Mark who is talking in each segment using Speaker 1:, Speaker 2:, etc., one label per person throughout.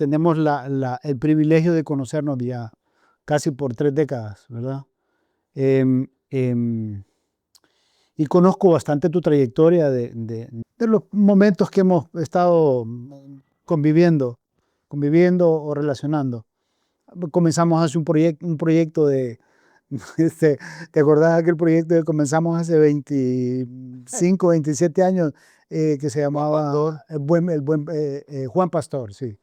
Speaker 1: tenemos el privilegio de conocernos ya casi por 3 décadas, ¿verdad? Em, em, y conozco bastante tu trayectoria de los momentos que hemos estado conviviendo o relacionando. Comenzamos hace un proyecto de, este, ¿te acordás de aquel proyecto que comenzamos hace 25, 27 años que se llamaba Juan Pastor, sí.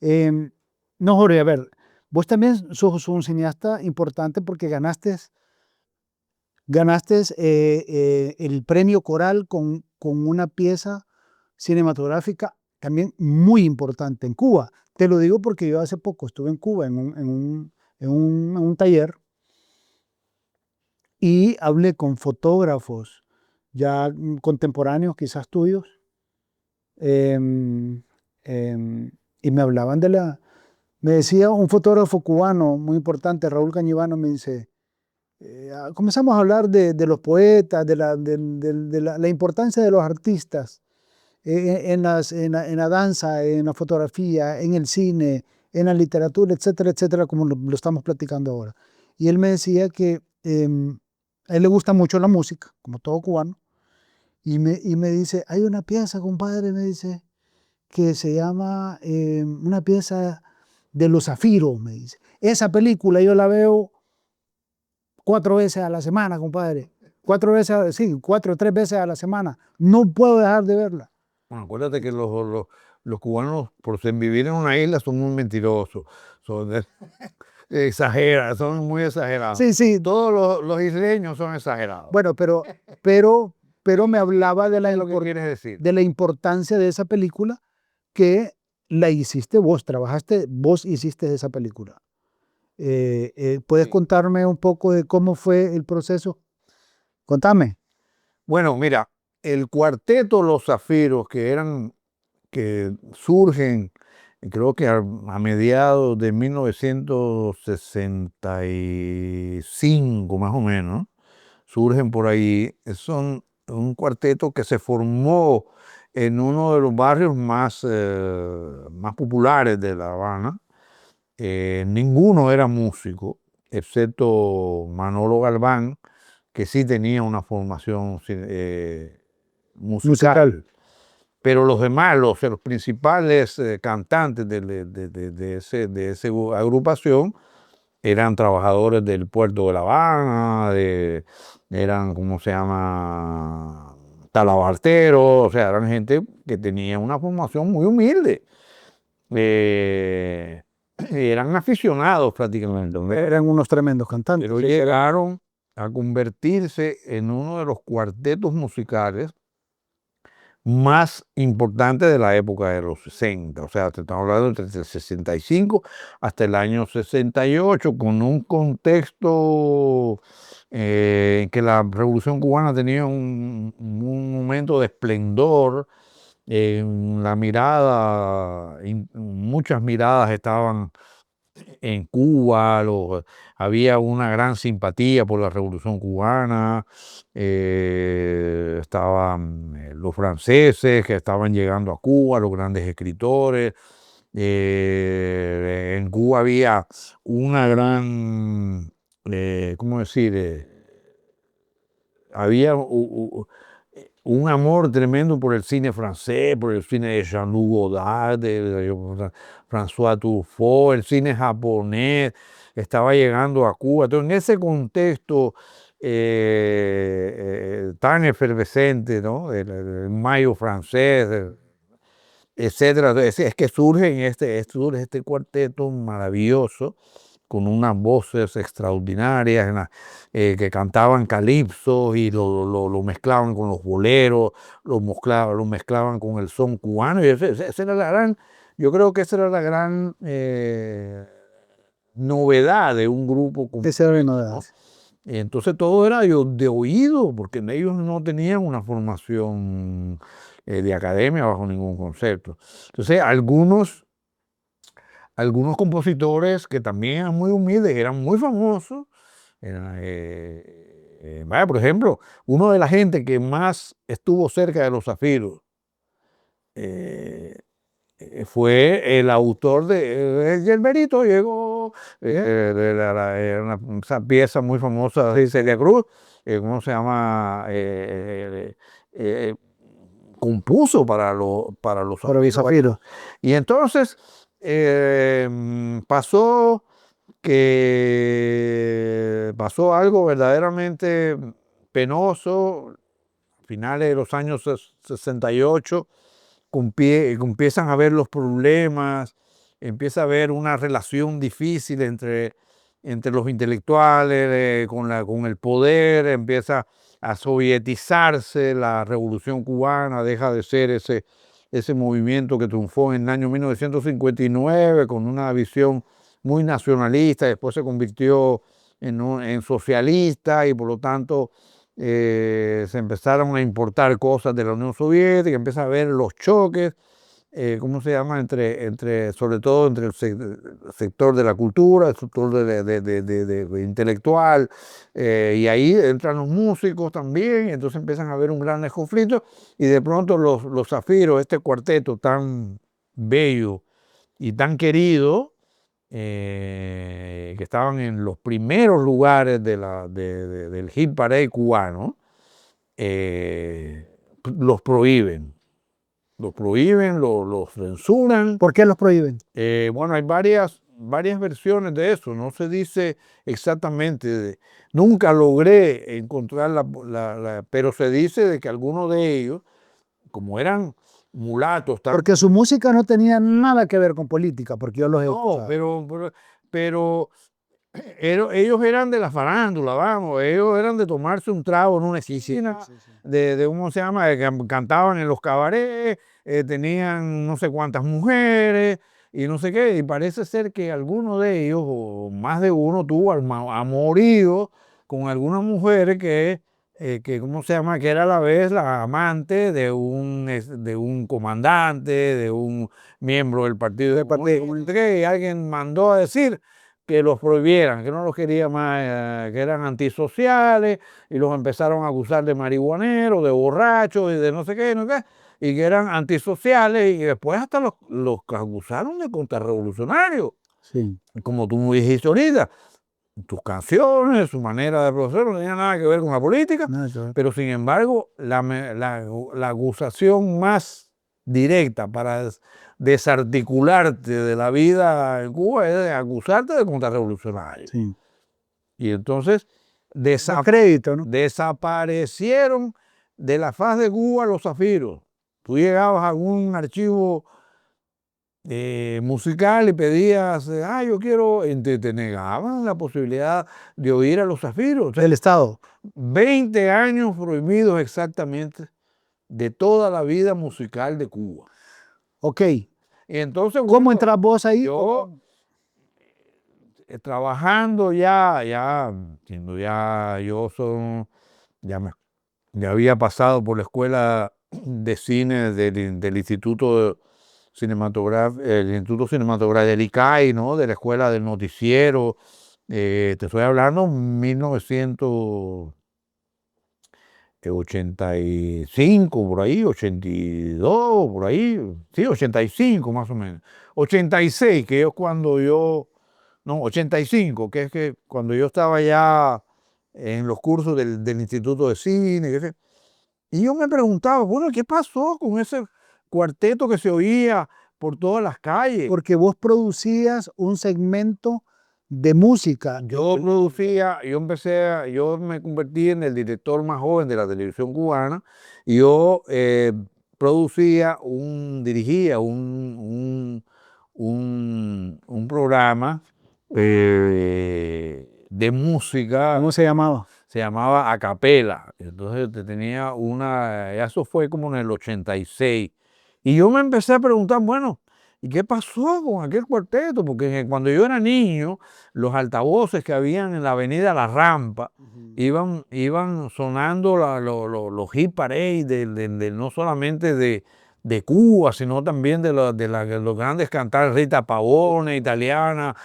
Speaker 1: Em, no, Jorge, a ver, vos también sos un cineasta importante porque ganaste el premio Coral con una pieza cinematográfica también muy importante en Cuba. Te lo digo porque yo hace poco estuve en Cuba en un taller y hablé con fotógrafos ya contemporáneos, quizás tuyos, em, y me hablaban me decía un fotógrafo cubano muy importante, Raúl Cañivano, me dice, comenzamos a hablar de los poetas, de la importancia de los artistas en la danza, en la fotografía, en el cine, en la literatura, etcétera, etcétera, como lo estamos platicando ahora. Y él me decía que a él le gusta mucho la música, como todo cubano, y me dice, hay una pieza, compadre, me dice, que se llama una pieza de Los Zafiros, me dice. Esa película yo la veo 4 veces a la semana, compadre. 4 veces, sí, 3 veces a la semana. No puedo dejar de verla.
Speaker 2: Bueno, acuérdate que los cubanos, por vivir en una isla, son muy mentirosos. Exageran, son muy exagerados.
Speaker 1: Sí, sí.
Speaker 2: Todos los isleños son exagerados.
Speaker 1: Bueno, pero me hablaba
Speaker 2: ¿Qué es lo que quieres decir?
Speaker 1: de la importancia de esa película que la hiciste vos, vos hiciste esa película. ¿Puedes
Speaker 2: Sí.
Speaker 1: contarme un poco de cómo fue el proceso? Contame.
Speaker 2: Bueno, mira, el cuarteto Los Zafiros, que surgen, creo que a mediados de 1965, más o menos, surgen por ahí. Son un cuarteto que se formó en uno de los barrios más populares de La Habana. Ninguno era músico, excepto Manolo Galván, que sí tenía una formación musical. Pero los demás, los principales cantantes de esa agrupación, eran trabajadores del puerto de La Habana, eran, ¿cómo se llama?, talabarteros, o sea, eran gente que tenía una formación muy humilde. Eran aficionados prácticamente.
Speaker 1: Eran unos tremendos cantantes.
Speaker 2: Pero llegaron a convertirse en uno de los cuartetos musicales más importantes de la época de los 60. O sea, te estamos hablando entre el 65 hasta el año 68, con un contexto en que la Revolución Cubana tenía un momento de esplendor. La mirada, muchas miradas estaban en Cuba, había una gran simpatía por la Revolución Cubana, estaban los franceses que estaban llegando a Cuba, los grandes escritores. En Cuba había una gran, ¿cómo decir? Había un amor tremendo por el cine francés, por el cine de Jean-Luc Godard, de François Truffaut, el cine japonés, estaba llegando a Cuba. Entonces, en ese contexto tan efervescente, ¿no?, el mayo francés, etcétera, es que surge este cuarteto maravilloso, con unas voces extraordinarias, que cantaban calipsos y lo mezclaban con los boleros, lo mezclaban con el son cubano. Y esa era yo creo que esa era la gran novedad de un grupo como
Speaker 1: Esa era la novedad.
Speaker 2: ¿no? Y entonces todo era de oído, porque ellos no tenían una formación de academia bajo ningún concepto. Entonces algunos compositores que también eran muy humildes, eran muy famosos. Vaya, por ejemplo, uno de la gente que más estuvo cerca de Los Zafiros fue el autor de Gilberito llegó, esa pieza muy famosa de Celia Cruz, ¿cómo se llama? Compuso para los
Speaker 1: Zafiros.
Speaker 2: Y entonces pasó algo verdaderamente penoso, a finales de los años 68, empiezan a ver los problemas, empieza a haber una relación difícil entre los intelectuales, con el poder, empieza a sovietizarse la Revolución Cubana, deja de ser ese movimiento que triunfó en el año 1959 con una visión muy nacionalista, después se convirtió en socialista y por lo tanto se empezaron a importar cosas de la Unión Soviética, empieza a haber los choques, ¿cómo se llama? Sobre todo entre el sector de la cultura, el sector de intelectual, y ahí entran los músicos también, y entonces empiezan a haber un gran conflicto, y de pronto los Zafiros, este cuarteto tan bello y tan querido, que estaban en los primeros lugares del hit parade cubano, los prohíben. Los prohíben, los censuran.
Speaker 1: ¿Por qué los prohíben?
Speaker 2: Bueno, hay varias versiones de eso, no se dice exactamente. Nunca logré encontrar pero se dice de que algunos de ellos, como eran mulatos,
Speaker 1: Porque su música no tenía nada que ver con política, porque yo los he
Speaker 2: no,
Speaker 1: escuchado.
Speaker 2: pero ellos eran de la farándula, vamos, ellos eran de tomarse un trago en una esquina, de ¿cómo se llama? De que cantaban en los cabarets, tenían no sé cuántas mujeres y no sé qué, y parece ser que alguno de ellos, o más de uno, tuvo amorío con algunas mujeres que ¿cómo se llama? Que era a la vez la amante de un comandante, de un miembro del Partido Comunista, y alguien mandó a decir que los prohibieran, que no los quería más, que eran antisociales, y los empezaron a acusar de marihuaneros, de borrachos y de no sé qué, y que eran antisociales, y después hasta los acusaron de contrarrevolucionarios.
Speaker 1: Sí.
Speaker 2: Como tú me dijiste ahorita, tus canciones, su manera de proceder no tenía nada que ver con la política, pero sin embargo, la acusación más directa para desarticularte de la vida en Cuba es de acusarte de contrarrevolucionario.
Speaker 1: Sí.
Speaker 2: Y entonces
Speaker 1: crédito, ¿no?
Speaker 2: desaparecieron de la faz de Cuba los Zafiros. Tú llegabas a algún archivo musical y pedías, yo quiero, te negaban la posibilidad de oír a los Zafiros.
Speaker 1: Del Estado.
Speaker 2: 20 años prohibidos exactamente de toda la vida musical de Cuba.
Speaker 1: Ok.
Speaker 2: Y entonces,
Speaker 1: ¿Cómo
Speaker 2: bueno,
Speaker 1: entras vos ahí?
Speaker 2: yo trabajando siendo ya había pasado por la escuela de cine del Instituto Cinematográfico, el Instituto Cinematográfico del ICAI, ¿no? De la escuela del noticiero. Te estoy hablando 1985, por ahí, 82, por ahí, sí, 85 más o menos. 86, que es cuando no, 85, que es que cuando yo estaba ya en los cursos del Instituto de Cine, y yo me preguntaba, bueno, ¿qué pasó con ese cuarteto que se oía por todas las calles?
Speaker 1: Porque vos producías un segmento de música.
Speaker 2: Yo me convertí en el director más joven de la televisión cubana, y yo dirigía un programa de música.
Speaker 1: ¿Cómo se llamaba?
Speaker 2: Se llamaba Acapela. Entonces eso fue como en el 86. Y yo me empecé a preguntar, bueno, ¿y qué pasó con aquel cuarteto? Porque cuando yo era niño, los altavoces que habían en la avenida La Rampa iban sonando los hit parades no solamente de Cuba, sino también de los grandes cantantes, Rita Pavone, italiana,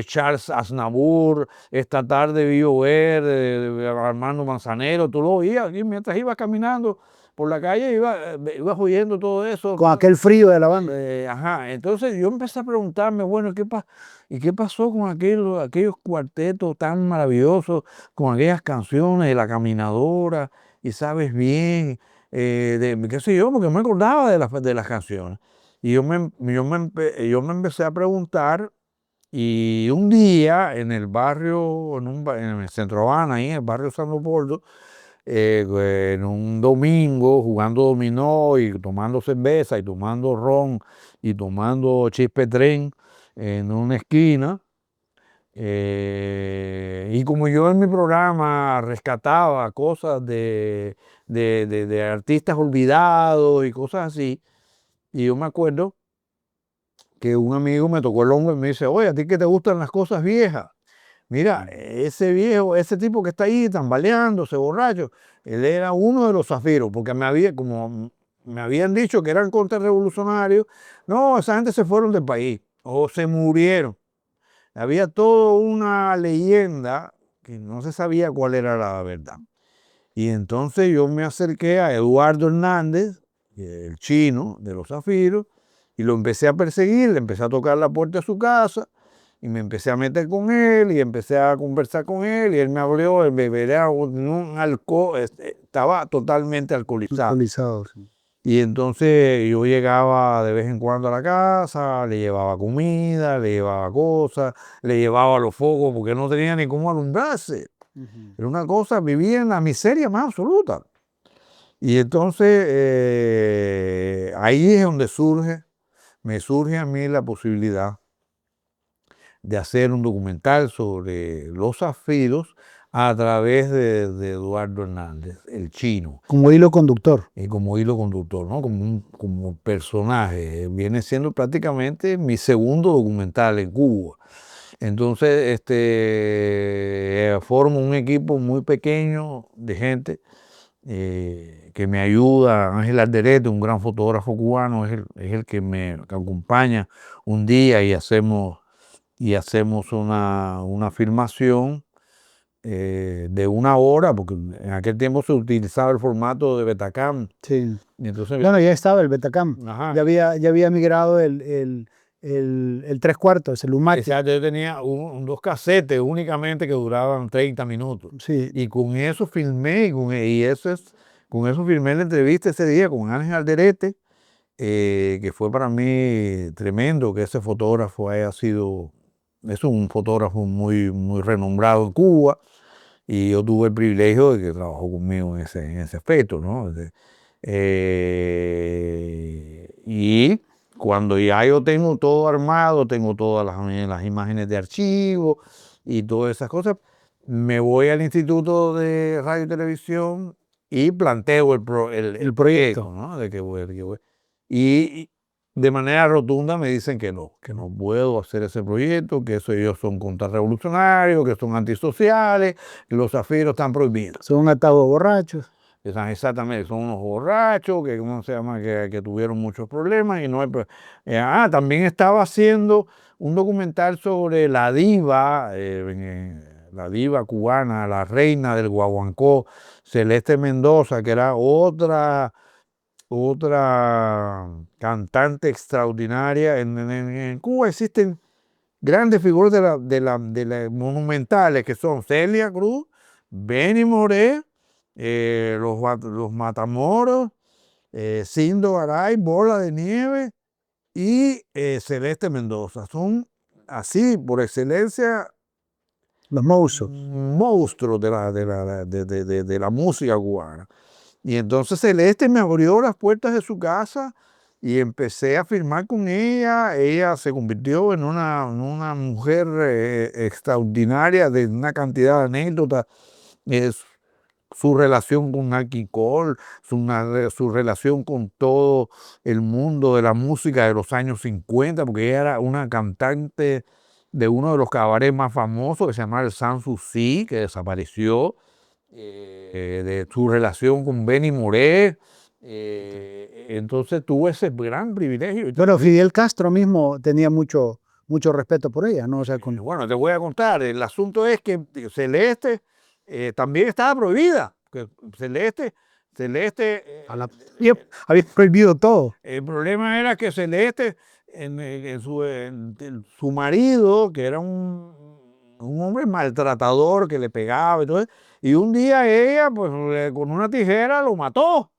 Speaker 2: Charles Aznavour, Esta tarde vi llover, de Armando Manzanero. Tú lo oías y mientras ibas caminando por la calle iba oyendo todo eso.
Speaker 1: Con aquel frío de la banda.
Speaker 2: Ajá, entonces yo empecé a preguntarme, bueno, ¿y qué pasó con aquellos cuartetos tan maravillosos, con aquellas canciones de La Caminadora, y Sabes Bien, qué sé yo, porque me acordaba de las canciones. Y yo me empecé a preguntar, y un día en el barrio, en el Centro Habana, ahí en el barrio San Leopoldo, en un domingo jugando dominó y tomando cerveza y tomando ron y tomando chispetren en una esquina. Y como yo en mi programa rescataba cosas de artistas olvidados y cosas así, y yo me acuerdo que un amigo me tocó el hombro y me dice, oye, ¿a ti que te gustan las cosas viejas? Mira, ese viejo, ese tipo que está ahí tambaleándose, borracho, él era uno de los Zafiros, porque como me habían dicho que eran contrarrevolucionarios, no, esa gente se fueron del país o se murieron. Había toda una leyenda que no se sabía cuál era la verdad. Y entonces yo me acerqué a Eduardo Hernández, el chino de los Zafiros, y lo empecé a perseguir, le empecé a tocar la puerta de su casa, y me empecé a meter con él, y empecé a conversar con él, y él me abrió, él era un alcohol, estaba totalmente alcoholizado.
Speaker 1: Alcoholizado, sí.
Speaker 2: Y entonces yo llegaba de vez en cuando a la casa, le llevaba comida, le llevaba cosas, le llevaba los focos, porque no tenía ni cómo alumbrarse. Era una cosa, vivía en la miseria más absoluta. Y entonces ahí es donde me surge a mí la posibilidad de hacer un documental sobre los Zafiros a través de Eduardo Hernández, el chino.
Speaker 1: Como hilo conductor.
Speaker 2: Como hilo conductor, ¿no? Como personaje. Viene siendo prácticamente mi segundo documental en Cuba. Entonces, formo un equipo muy pequeño de gente que me ayuda. Ángel Alderete, un gran fotógrafo cubano, es el que me acompaña un día y hacemos una filmación de 1 hora, porque en aquel tiempo se utilizaba el formato de Betacam.
Speaker 1: Sí.
Speaker 2: Y entonces,
Speaker 1: Bueno, ya estaba el Betacam.
Speaker 2: ajá.
Speaker 1: Ya había migrado el 3/4, el Umati.
Speaker 2: Exacto, yo tenía dos casetes únicamente que duraban 30 minutos.
Speaker 1: Sí.
Speaker 2: Y con eso filmé, con eso filmé la entrevista ese día con Ángel Alderete, que fue para mí tremendo que ese fotógrafo es un fotógrafo muy, muy renombrado en Cuba, y yo tuve el privilegio de que trabajó conmigo en ese aspecto, ¿no? Y cuando ya yo tengo todo armado, tengo todas las imágenes de archivo y todas esas cosas, me voy al Instituto de Radio y Televisión y planteo el proyecto, ¿no? Y de manera rotunda me dicen que no puedo hacer ese proyecto, que ellos son contrarrevolucionarios, que son antisociales, que los Zafiros están prohibidos.
Speaker 1: Son atados borrachos.
Speaker 2: Exactamente, son unos borrachos que, ¿cómo se llama? Que tuvieron muchos problemas y no hay. También estaba haciendo un documental sobre la diva cubana, la reina del guaguancó, Celeste Mendoza, que era otra cantante extraordinaria. En Cuba existen grandes figuras monumentales, que son Celia Cruz, Benny Moré, los Matamoros, Cindo Garay, Bola de Nieve y Celeste Mendoza. Son así, por excelencia,
Speaker 1: Los monstruos.
Speaker 2: monstruos de la música cubana. Y entonces Celeste me abrió las puertas de su casa y empecé a filmar con ella. Ella se convirtió en una mujer extraordinaria, de una cantidad de anécdotas. Su relación con Nat King Cole, su relación con todo el mundo de la música de los años 50, porque ella era una cantante de uno de los cabarets más famosos, que se llamaba el Sanssouci, que desapareció, de su relación con Benny Moré. Entonces tuve ese gran privilegio.
Speaker 1: Bueno, Fidel Castro mismo tenía mucho respeto por ella, ¿no? O sea,
Speaker 2: Bueno, te voy a contar. El asunto es que Celeste también estaba prohibida. Que Celeste Celeste,
Speaker 1: había prohibido todo.
Speaker 2: el problema era que Celeste, su marido, que era un hombre maltratador que le pegaba y todo eso, y un día ella, pues con una tijera lo mató.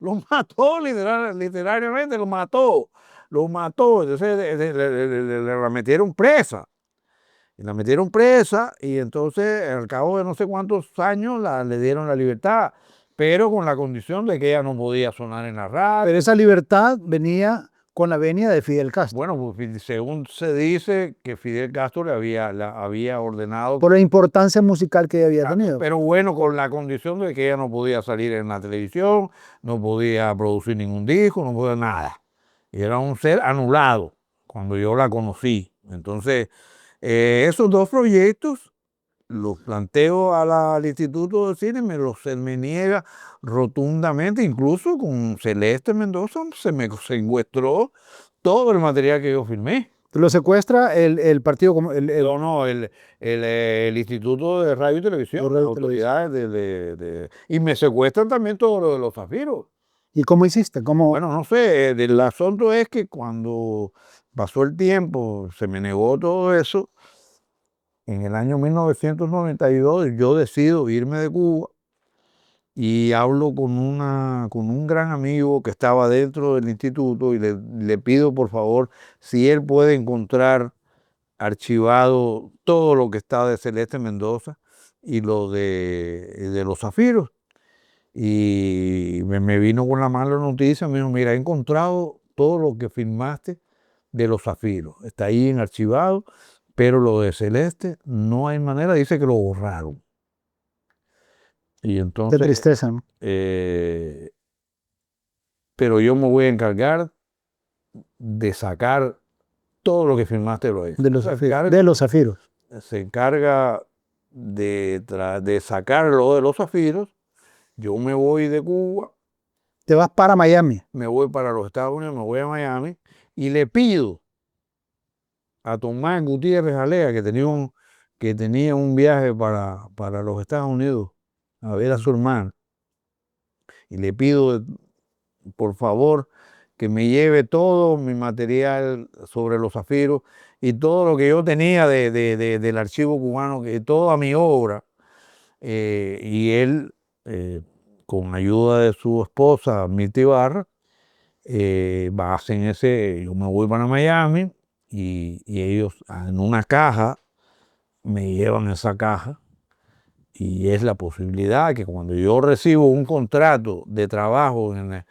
Speaker 2: Lo mató, literalmente lo mató. Lo mató. Entonces la metieron presa. Y la metieron presa y entonces al cabo de no sé cuántos años le dieron la libertad, pero con la condición de que ella no podía sonar en la radio.
Speaker 1: Pero esa libertad venía con la venia de Fidel Castro.
Speaker 2: Bueno, pues, según se dice que Fidel Castro había ordenado.
Speaker 1: Por la importancia musical que había tenido.
Speaker 2: Pero bueno, con la condición de que ella no podía salir en la televisión, no podía producir ningún disco, no podía nada. Y era un ser anulado cuando yo la conocí. Entonces, esos dos proyectos los planteo al Instituto de Cine, me niega rotundamente, incluso con Celeste Mendoza se me secuestró todo el material que yo filmé.
Speaker 1: Lo secuestra el partido.
Speaker 2: No, el Instituto de Radio y Televisión, las autoridades y me secuestran también todo lo de los zafiros.
Speaker 1: ¿Y cómo hiciste?
Speaker 2: Bueno, no sé, el asunto es que cuando pasó el tiempo, se me negó todo eso. En el año 1992 yo decido irme de Cuba y hablo con un gran amigo que estaba dentro del instituto y le pido por favor si él puede encontrar archivado todo lo que está de Celeste Mendoza y lo de los zafiros. Y me vino con la mala noticia, me dijo, mira, he encontrado todo lo que filmaste de los zafiros, está ahí en archivado, pero lo de Celeste no hay manera, dice que lo borraron. Y entonces,
Speaker 1: de tristeza, ¿no?
Speaker 2: Pero yo me voy a encargar de sacar todo lo que filmaste
Speaker 1: de los zafiros.
Speaker 2: Se encarga de sacarlo de los zafiros. Yo me voy de Cuba.
Speaker 1: Te vas para Miami.
Speaker 2: Me voy para los Estados Unidos, me voy a Miami y le pido a Tomás Gutiérrez Alea, que tenía un viaje para los Estados Unidos a ver a su hermano, y le pido por favor que me lleve todo mi material sobre los zafiros y todo lo que yo tenía del archivo cubano, que toda mi obra, y él, con ayuda de su esposa, Mirta Ibarra, hacen yo me voy para Miami y ellos en una caja me llevan esa caja y es la posibilidad que cuando yo recibo un contrato de trabajo en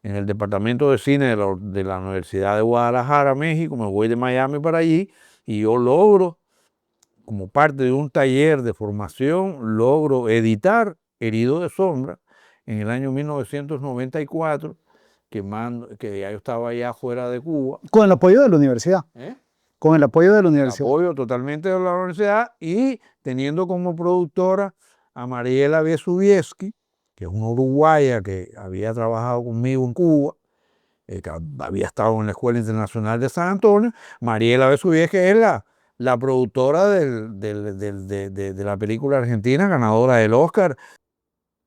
Speaker 2: el departamento de cine de la Universidad de Guadalajara, México, me voy de Miami para allí y yo logro, como parte de un taller de formación, logro editar Herido de Sombra en el año 1994, que ya yo estaba allá fuera de Cuba.
Speaker 1: Con el apoyo de la universidad. Con el apoyo de la universidad.
Speaker 2: El apoyo totalmente de la universidad y teniendo como productora a Mariela Besubiesky, que es una uruguaya que había trabajado conmigo en Cuba, que había estado en la Escuela Internacional de San Antonio. Mariela Besubiesky es la productora de la película argentina, ganadora del Oscar,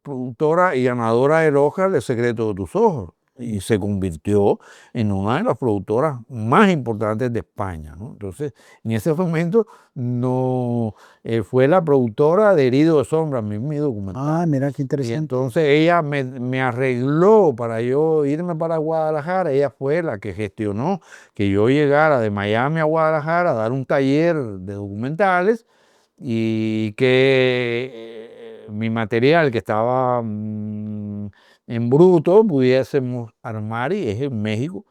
Speaker 2: productora y ganadora del Oscar de Secreto de tus Ojos. Y se convirtió en una de las productoras más importantes de España, ¿no? Entonces, en ese momento no fue la productora de Herido de Sombra, mi documental.
Speaker 1: Ah, mira qué interesante.
Speaker 2: Y entonces ella me arregló para yo irme para Guadalajara. Ella fue la que gestionó que yo llegara de Miami a Guadalajara a dar un taller de documentales y que mi material que estaba en bruto pudiésemos armar, y es en México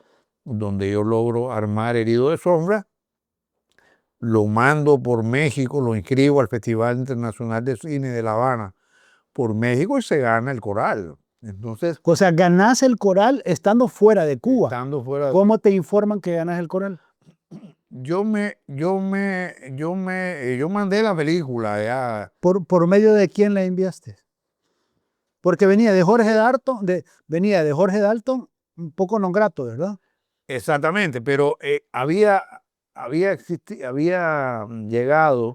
Speaker 2: donde yo logro armar Herido de Sombra, lo mando por México, lo inscribo al Festival Internacional de Cine de La Habana por México y se gana el Coral. Entonces,
Speaker 1: o sea, ganás el Coral estando fuera de Cuba.
Speaker 2: Estando fuera de...
Speaker 1: ¿Cómo te informan que ganas el Coral?
Speaker 2: Yo mandé la película ya.
Speaker 1: ¿Por medio de quién la enviaste? Porque venía de Jorge Dalton, un poco non grato, ¿verdad?
Speaker 2: Exactamente, pero había llegado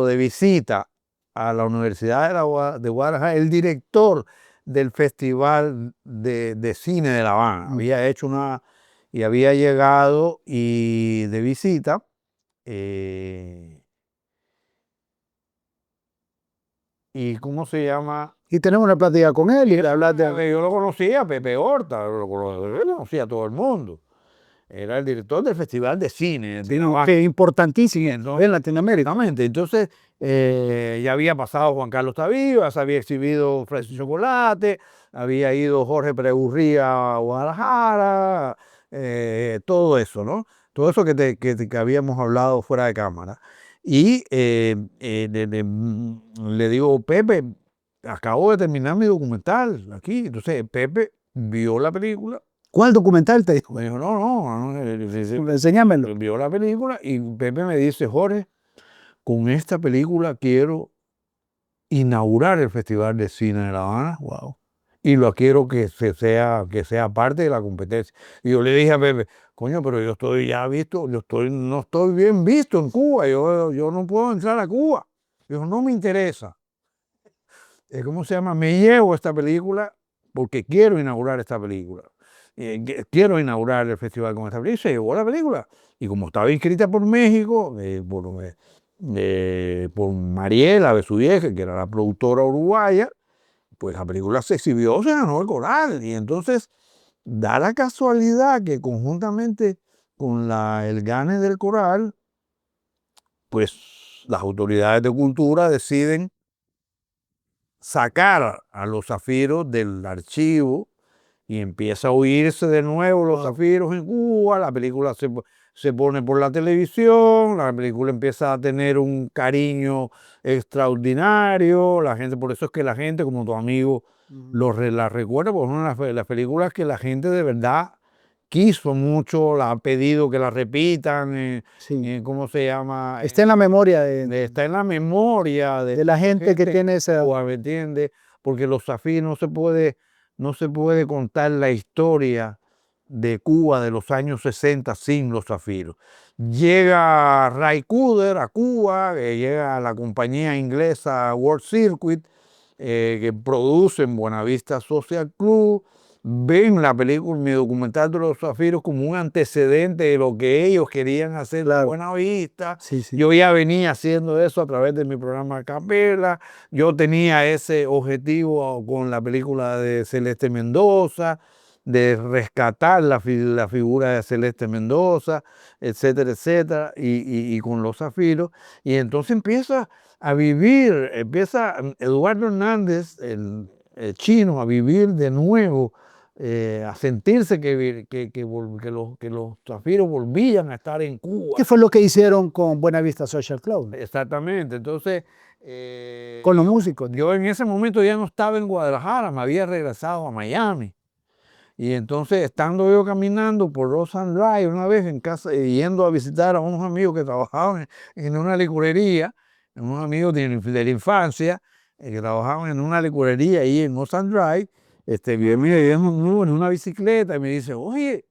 Speaker 2: de visita a la Universidad de Guadalajara, el director del Festival de Cine de La Habana. Había hecho y había llegado y de visita. ¿Y cómo se llama?
Speaker 1: Y tenemos una plática con él y hablar de...
Speaker 2: Yo lo conocía, Pepe Horta, lo conocía a todo el mundo. Era el director del Festival de Cine.
Speaker 1: Que es importantísimo en Latinoamérica.
Speaker 2: Exactamente. Entonces, ya había pasado Juan Carlos Tavivas, había exhibido Fresa Chocolate, había ido Jorge Pregurría a Guadalajara, todo eso, ¿no? Todo eso que habíamos hablado fuera de cámara. Y le digo, Pepe, acabo de terminar mi documental aquí. Entonces, Pepe vio la película.
Speaker 1: ¿Cuál documental te dijo?
Speaker 2: Me dijo, no,
Speaker 1: Enséñamelo.
Speaker 2: vio la película y Pepe me dice, Jorge, con esta película quiero inaugurar el Festival de Cine de La Habana.
Speaker 1: Wow.
Speaker 2: Y lo quiero que sea parte de la competencia. Y yo le dije a Pepe, coño, pero yo estoy ya visto, no estoy bien visto en Cuba, yo no puedo entrar a Cuba. Dijo, no me interesa. ¿Cómo se llama? Me llevo esta película porque quiero inaugurar esta película. Quiero inaugurar el festival con esta película. Y se llevó la película. Y como estaba inscrita por México, por Mariela Besuvieje, que era la productora uruguaya, pues la película se exhibió, se ganó el coral. Y entonces da la casualidad que conjuntamente con el gane del coral, pues las autoridades de cultura deciden sacar a los zafiros del archivo y empieza a oírse de nuevo los zafiros en Cuba, la película se pone por la televisión, la película empieza a tener un cariño extraordinario, la gente, por eso es que la gente, como tu amigo, la recuerda, porque es una de las películas que la gente de verdad quiso mucho, la ha pedido que la repitan,
Speaker 1: Sí.
Speaker 2: ¿cómo se llama?
Speaker 1: Está en la memoria
Speaker 2: Está en la memoria
Speaker 1: de la gente que tiene esa...
Speaker 2: ¿me entiendes? Porque los zafiros no se puede contar la historia de Cuba de los años 60 sin los zafiros. Llega Ray Cooder a Cuba, llega a la compañía inglesa World Circuit, que produce en Buenavista Social Club, ven la película, mi documental de los zafiros como un antecedente de lo que ellos querían hacer en Buenavista.
Speaker 1: Sí, sí.
Speaker 2: Yo ya venía haciendo eso a través de mi programa Capela. Yo tenía ese objetivo con la película de Celeste Mendoza, de rescatar la figura de Celeste Mendoza, etcétera, etcétera, y con los zafiros. Y entonces empieza Eduardo Hernández, el chino, a vivir de nuevo, a sentirse que los zafiros volvían a estar en Cuba.
Speaker 1: ¿Qué fue lo que hicieron con Buenavista Social Club?
Speaker 2: Exactamente. Entonces,
Speaker 1: con los músicos.
Speaker 2: Yo en ese momento ya no estaba en Guadalajara, me había regresado a Miami. Y entonces, estando yo caminando por Roseland Drive una vez en casa, yendo a visitar a unos amigos que trabajaban en una licorería, unos amigos de la infancia, que trabajaban en una licorería ahí en Roseland Drive, en una bicicleta y me dice, oye,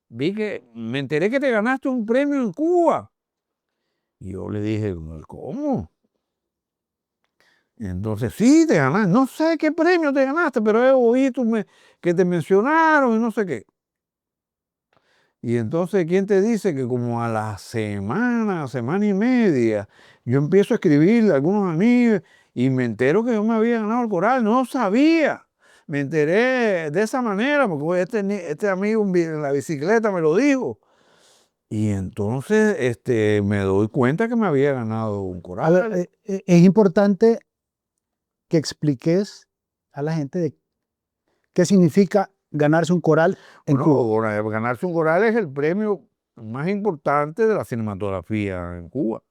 Speaker 2: me enteré que te ganaste un premio en Cuba. Y yo le dije, ¿cómo? Y entonces, sí, te ganaste, no sé qué premio te ganaste, pero he oído que te mencionaron y no sé qué. Y entonces, ¿quién te dice que como a la semana y media, yo empiezo a escribirle a algunos amigos y me entero que yo me había ganado el coral? No sabía. Me enteré de esa manera porque este amigo en la bicicleta me lo dijo. Y entonces me doy cuenta que me había ganado un coral.
Speaker 1: A ver, es importante que expliques a la gente de qué significa ganarse un coral en Cuba.
Speaker 2: Ganarse un coral es el premio más importante de la cinematografía en Cuba.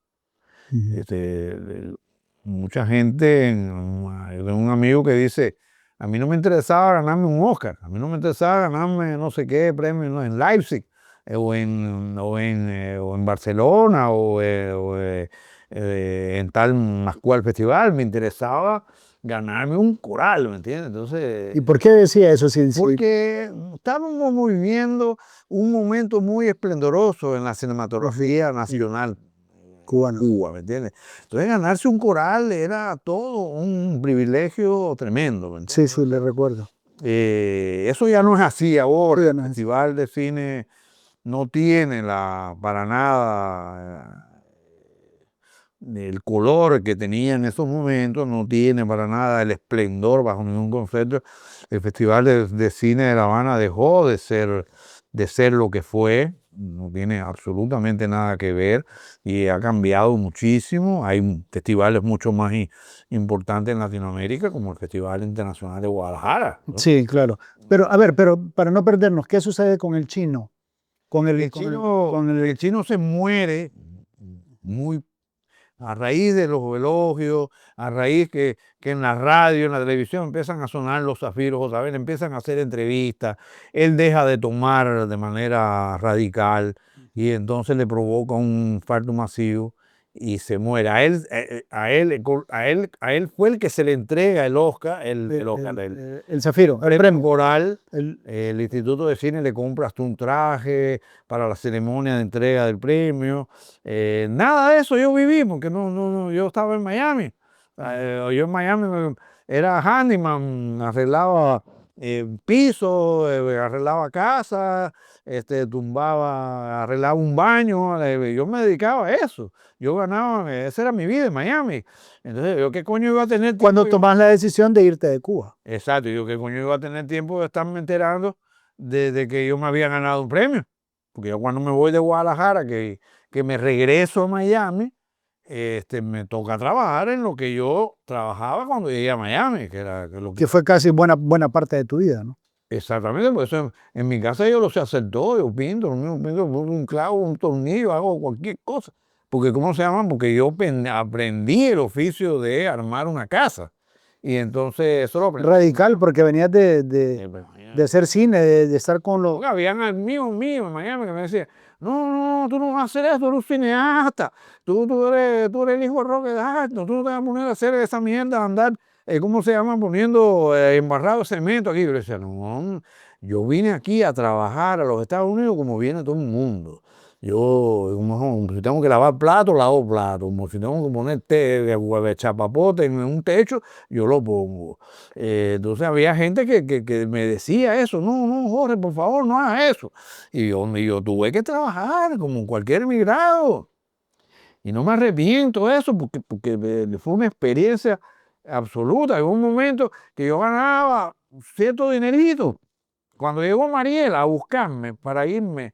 Speaker 2: Mucha gente, un amigo que dice, a mí no me interesaba ganarme un Oscar, a mí no me interesaba ganarme no sé qué premio, ¿no? En Leipzig, o en Barcelona, o en tal más cual festival, me interesaba ganarme un coral, ¿me entiendes? Entonces,
Speaker 1: ¿Y por qué decía eso?
Speaker 2: porque estábamos viviendo un momento muy esplendoroso en la cinematografía nacional. Cuba, ¿me entiendes? Entonces ganarse un coral era todo un privilegio tremendo, ¿me entiendes?
Speaker 1: Sí, le recuerdo.
Speaker 2: Eso ya no es así ahora.
Speaker 1: Ya
Speaker 2: El
Speaker 1: no es así.
Speaker 2: Festival de Cine no tiene para nada el color que tenía en esos momentos, no tiene para nada el esplendor bajo ningún concepto. El Festival de Cine de La Habana dejó de ser lo que fue, no tiene absolutamente nada que ver y ha cambiado muchísimo. Hay festivales mucho más importantes en Latinoamérica, como el Festival Internacional de Guadalajara, ¿no?
Speaker 1: Sí, claro. Pero, a ver, pero para no perdernos, ¿qué sucede con el chino?
Speaker 2: El chino se muere muy a raíz de los elogios, a raíz que en la radio, en la televisión empiezan a sonar los zafiros otra vez, empiezan a hacer entrevistas, él deja de tomar de manera radical y entonces le provoca un infarto masivo y se muere. A él fue el que se le entrega el Oscar,
Speaker 1: el Zafiro, el
Speaker 2: premio
Speaker 1: premio.
Speaker 2: Coral.
Speaker 1: El-
Speaker 2: El Instituto de Cine le compra hasta un traje para la ceremonia de entrega del premio. Nada de eso yo viví, porque yo estaba en Miami. Yo en Miami era handyman, arreglaba pisos, arreglaba casas, arreglaba un baño. Yo me dedicaba a eso. Yo ganaba, esa era mi vida en Miami. Entonces, ¿yo qué coño iba a tener tiempo?
Speaker 1: Cuando tomas la decisión de irte de Cuba.
Speaker 2: Exacto, yo qué coño iba a tener tiempo de estarme enterando de que yo me había ganado un premio. Porque yo cuando me voy de Guadalajara, que me regreso a Miami, me toca trabajar en lo que yo trabajaba cuando llegué a Miami, que era lo
Speaker 1: Que fue casi buena parte de tu vida, ¿no?
Speaker 2: Exactamente, por eso en mi casa yo lo sé hacer todo, yo pinto, pongo un clavo, un tornillo, hago cualquier cosa. Porque, ¿cómo se llama? Porque yo aprendí el oficio de armar una casa. Y entonces eso lo aprendí.
Speaker 1: Radical, porque venías de hacer cine, de estar con los...
Speaker 2: Porque habían amigos míos en Miami que me decían, no, tú no vas a hacer esto, tú eres un cineasta, tú eres el hijo de Roque Dalton, tú no te vas a poner a hacer esa mierda, andar, ¿cómo se llama? Poniendo embarrado de cemento aquí. Yo le decía, no, yo vine aquí a trabajar a los Estados Unidos como viene todo el mundo. Yo, si tengo que lavar platos, lavo platos. Como si tengo que poner chapapote en un techo, yo lo pongo. Entonces había gente que me decía eso, no, Jorge, por favor, no hagas eso. Y yo tuve que trabajar como cualquier emigrado. Y no me arrepiento de eso porque fue una experiencia absoluta. En un momento que yo ganaba cierto dinerito. Cuando llegó Mariela a buscarme para irme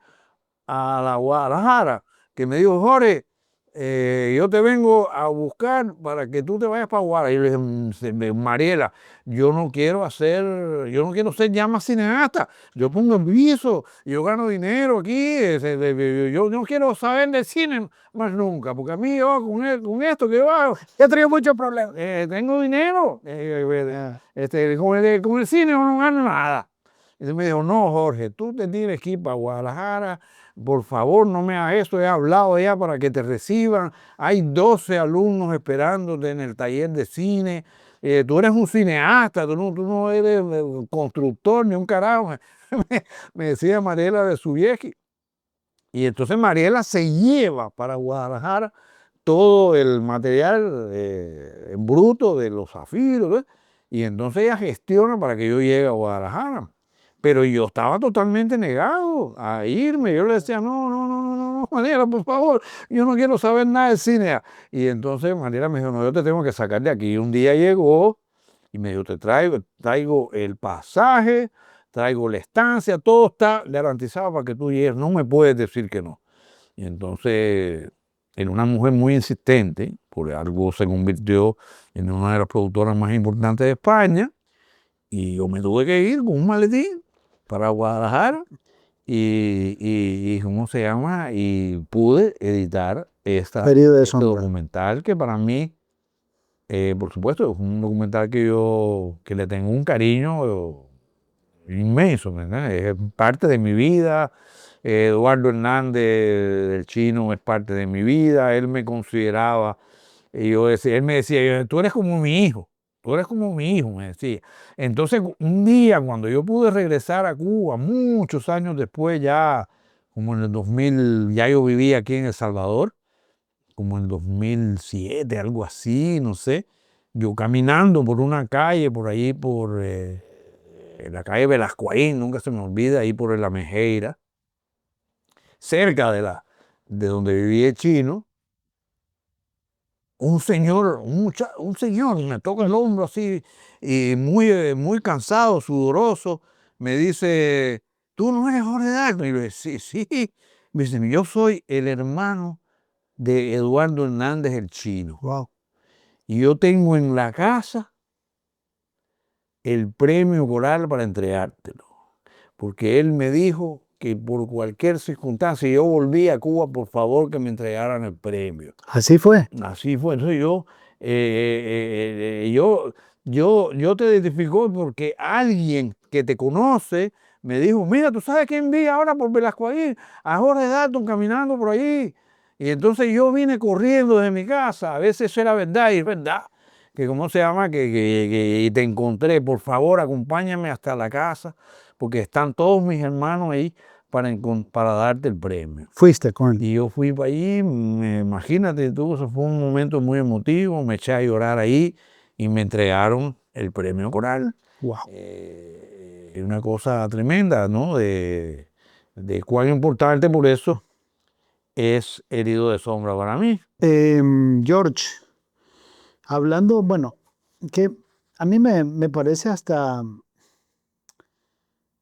Speaker 2: a la Guadalajara, que me dijo, Jorge, yo te vengo a buscar para que tú te vayas para Guadalajara. Y yo le dije, Mariela, yo no quiero ser ya más cineasta. Yo pongo el piso, yo gano dinero aquí, yo no quiero saber de cine más nunca, porque a mí yo con esto que yo hago,
Speaker 1: Ya tenía muchos problemas.
Speaker 2: tengo dinero. Con el cine no gano nada. Y me dijo, no, Jorge, tú te tienes que ir para Guadalajara, por favor, no me hagas esto, he hablado ya para que te reciban, hay 12 alumnos esperándote en el taller de cine, tú eres un cineasta, tú no eres constructor ni un carajo, me decía Mariela de Subieski. Y entonces Mariela se lleva para Guadalajara todo el material en bruto de los zafiros, ¿ves? Y entonces ella gestiona para que yo llegue a Guadalajara. Pero yo estaba totalmente negado a irme. Yo le decía, no, Mariela, por favor, yo no quiero saber nada de cine. Y entonces Mariela me dijo, no, yo te tengo que sacar de aquí. Y un día llegó y me dijo, traigo el pasaje, traigo la estancia, todo está garantizado para que tú llegues. No me puedes decir que no. Y entonces, en una mujer muy insistente, por algo se convirtió en una de las productoras más importantes de España. Y yo me tuve que ir con un maletín para Guadalajara y ¿cómo se llama? Y pude editar este documental que para mí, por supuesto, es un documental que le tengo un cariño inmenso, ¿verdad? Es parte de mi vida. Eduardo Hernández, el chino, es parte de mi vida. Él me consideraba, él me decía, tú eres como mi hijo. Tú eres como mi hijo, me decía. Entonces, un día, cuando yo pude regresar a Cuba, muchos años después, ya como en el 2000, ya yo vivía aquí en El Salvador, como en 2007, algo así, no sé. Yo caminando por una calle, por ahí, por la calle Velascoaín, nunca se me olvida, ahí por la Mejeira, cerca de donde vivía el chino, un señor, un señor me toca el hombro así, y muy cansado, sudoroso, me dice, ¿tú no eres Jorge Dalton? Y yo le digo, sí, sí. Me dice, yo soy el hermano de Eduardo Hernández el Chino.
Speaker 1: Wow.
Speaker 2: Y yo tengo en la casa el premio coral para entregártelo. Porque él me dijo que por cualquier circunstancia yo volví a Cuba, por favor que me entregaran el premio.
Speaker 1: Así fue.
Speaker 2: Así fue. Entonces yo te identifico porque alguien que te conoce me dijo, mira, ¿tú sabes quién vi ahora por Velasco ahí? A Jorge Dalton caminando por allí. Y entonces yo vine corriendo de mi casa. A veces eso era verdad y es verdad. Que cómo se llama, que te encontré. Por favor, acompáñame hasta la casa porque están todos mis hermanos ahí para darte el premio.
Speaker 1: Fuiste con él.
Speaker 2: Y yo fui para allí, imagínate tú, eso fue un momento muy emotivo, me eché a llorar ahí y me entregaron el premio coral.
Speaker 1: Wow.
Speaker 2: Una cosa tremenda, ¿no? De cuán importante por eso es Herido de Sombra para mí.
Speaker 1: George, hablando, bueno, que a mí me parece hasta,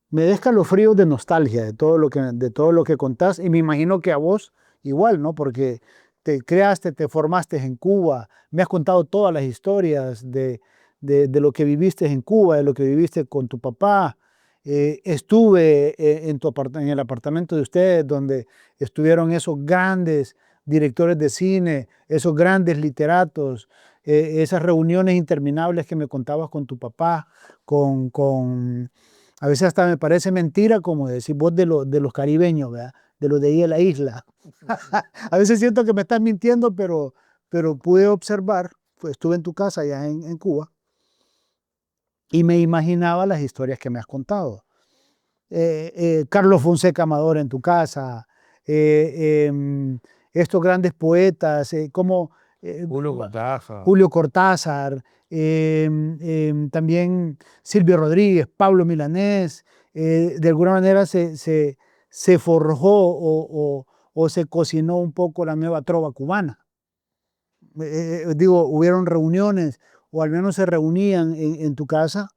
Speaker 1: me da escalofríos de nostalgia de todo lo que contás, y me imagino que a vos igual, ¿no? Porque te creaste, te formaste en Cuba, me has contado todas las historias de lo que viviste en Cuba, de lo que viviste con tu papá. Estuve en el apartamento de ustedes donde estuvieron esos grandes directores de cine, esos grandes literatos, esas reuniones interminables que me contabas con tu papá, a veces hasta me parece mentira, como decís vos, de los caribeños, ¿verdad? De los de ahí de la isla. A veces siento que me estás mintiendo, pero pude observar, pues estuve en tu casa allá en Cuba, y me imaginaba las historias que me has contado. Carlos Fonseca Amador en tu casa, estos grandes poetas, como
Speaker 2: Julio Cortázar.
Speaker 1: Julio Cortázar, también Silvio Rodríguez, Pablo Milanés, de alguna manera se forjó o se cocinó un poco la nueva trova cubana. Digo, hubieron reuniones, o al menos se reunían en tu casa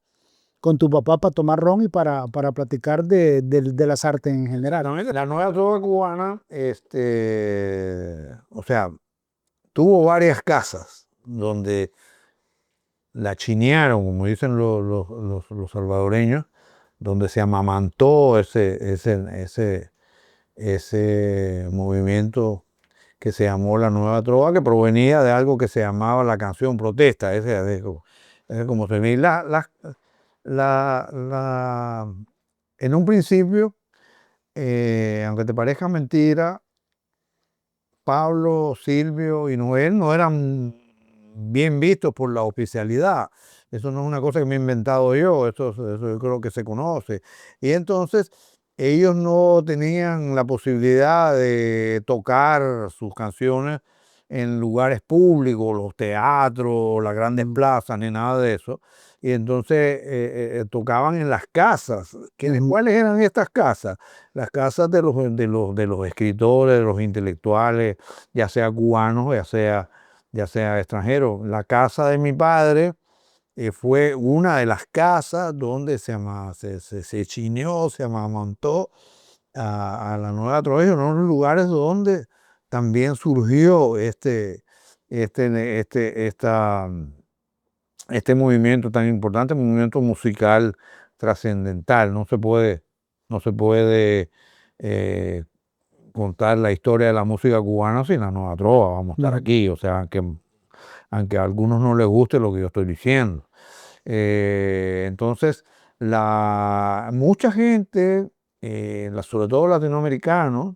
Speaker 1: con tu papá para tomar ron y para platicar de las artes en general.
Speaker 2: La nueva trova cubana, o sea, tuvo varias casas donde la chinearon, como dicen los salvadoreños, donde se amamantó ese movimiento que se llamó la Nueva Trova, que provenía de algo que se llamaba la canción protesta. Ese como se ve. En un principio, aunque te parezca mentira, Pablo, Silvio y Noel no eran bien vistos por la oficialidad. Eso no es una cosa que me he inventado yo, eso yo creo que se conoce. Y entonces ellos no tenían la posibilidad de tocar sus canciones en lugares públicos, los teatros, las grandes plazas, ni nada de eso. Y entonces tocaban en las casas. ¿Cuáles eran estas casas? Las casas de los escritores, de los intelectuales, ya sea cubanos, ya sea extranjeros. La casa de mi padre fue una de las casas donde se chineó, se amamantó a la Nueva Trova, en unos lugares donde también surgió este movimiento tan importante, movimiento musical trascendental. No se puede contar la historia de la música cubana sin la Nueva Trova. Vamos a estar aquí, o sea, aunque a algunos no les guste lo que yo estoy diciendo. Entonces, mucha gente, sobre todo latinoamericanos,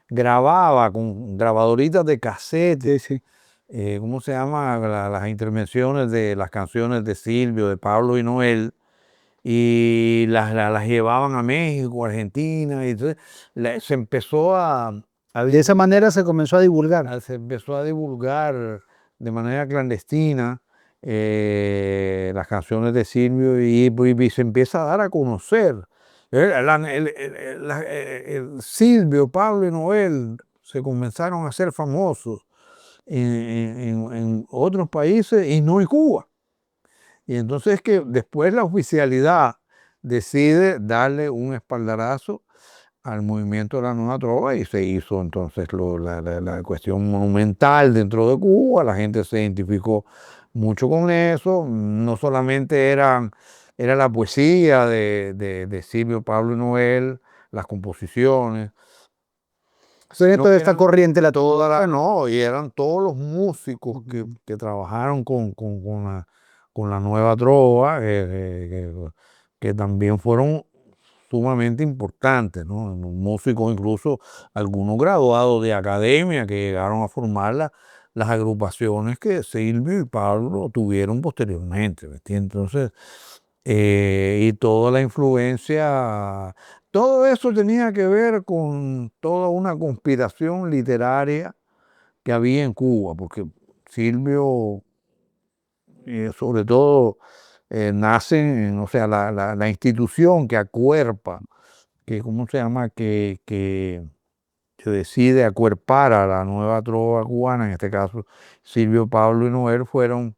Speaker 2: grababa con grabadoritas de cassette.
Speaker 1: Sí, sí.
Speaker 2: ¿Cómo se llama? Las intervenciones de las canciones de Silvio, de Pablo y Noel, y las llevaban a México, Argentina, y entonces se empezó a
Speaker 1: De esa manera se comenzó a divulgar.
Speaker 2: Se empezó a divulgar de manera clandestina las canciones de Silvio y se empieza a dar a conocer. Silvio, Pablo y Noel se comenzaron a hacer famosos en otros países y no en Cuba. Y entonces es que después la oficialidad decide darle un espaldarazo al movimiento de la nueva trova y se hizo entonces la cuestión monumental dentro de Cuba. La gente se identificó mucho con eso. No solamente era la poesía de Silvio, Pablo y Noel, las composiciones.
Speaker 1: Entonces toda esta corriente la
Speaker 2: No, y eran todos los músicos que trabajaron con la nueva trova, que también fueron sumamente importantes, ¿no? Músicos, incluso algunos graduados de academia que llegaron a formar las agrupaciones que Silvio y Pablo tuvieron posteriormente, ¿me entiendes? Entonces, y toda la influencia, todo eso tenía que ver con toda una conspiración literaria que había en Cuba, porque Silvio, sobre todo, nace, o sea, la institución que acuerpa, que, ¿cómo se llama? Que decide acuerpar a la nueva trova cubana, en este caso Silvio, Pablo y Noel, fueron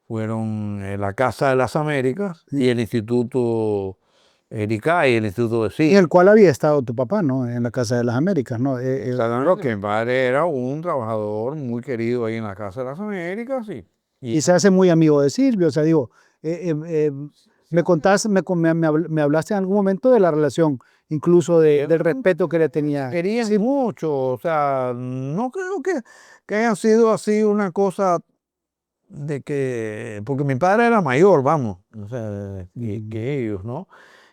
Speaker 2: la Casa de las Américas y el Instituto Ericay, el Instituto de
Speaker 1: en
Speaker 2: Cine.
Speaker 1: el cual había estado tu papá, ¿no? En la Casa de las Américas, ¿no?
Speaker 2: Claro que mi padre era un trabajador muy querido ahí en la Casa de las Américas
Speaker 1: Y se hace muy amigo de Silvio, o sea, digo, me contaste, me hablaste en algún momento de la relación, incluso del respeto que le tenía.
Speaker 2: querían mucho, o sea, no creo que haya sido así una cosa de que, porque mi padre era mayor, vamos, o sea, que ellos, ¿no?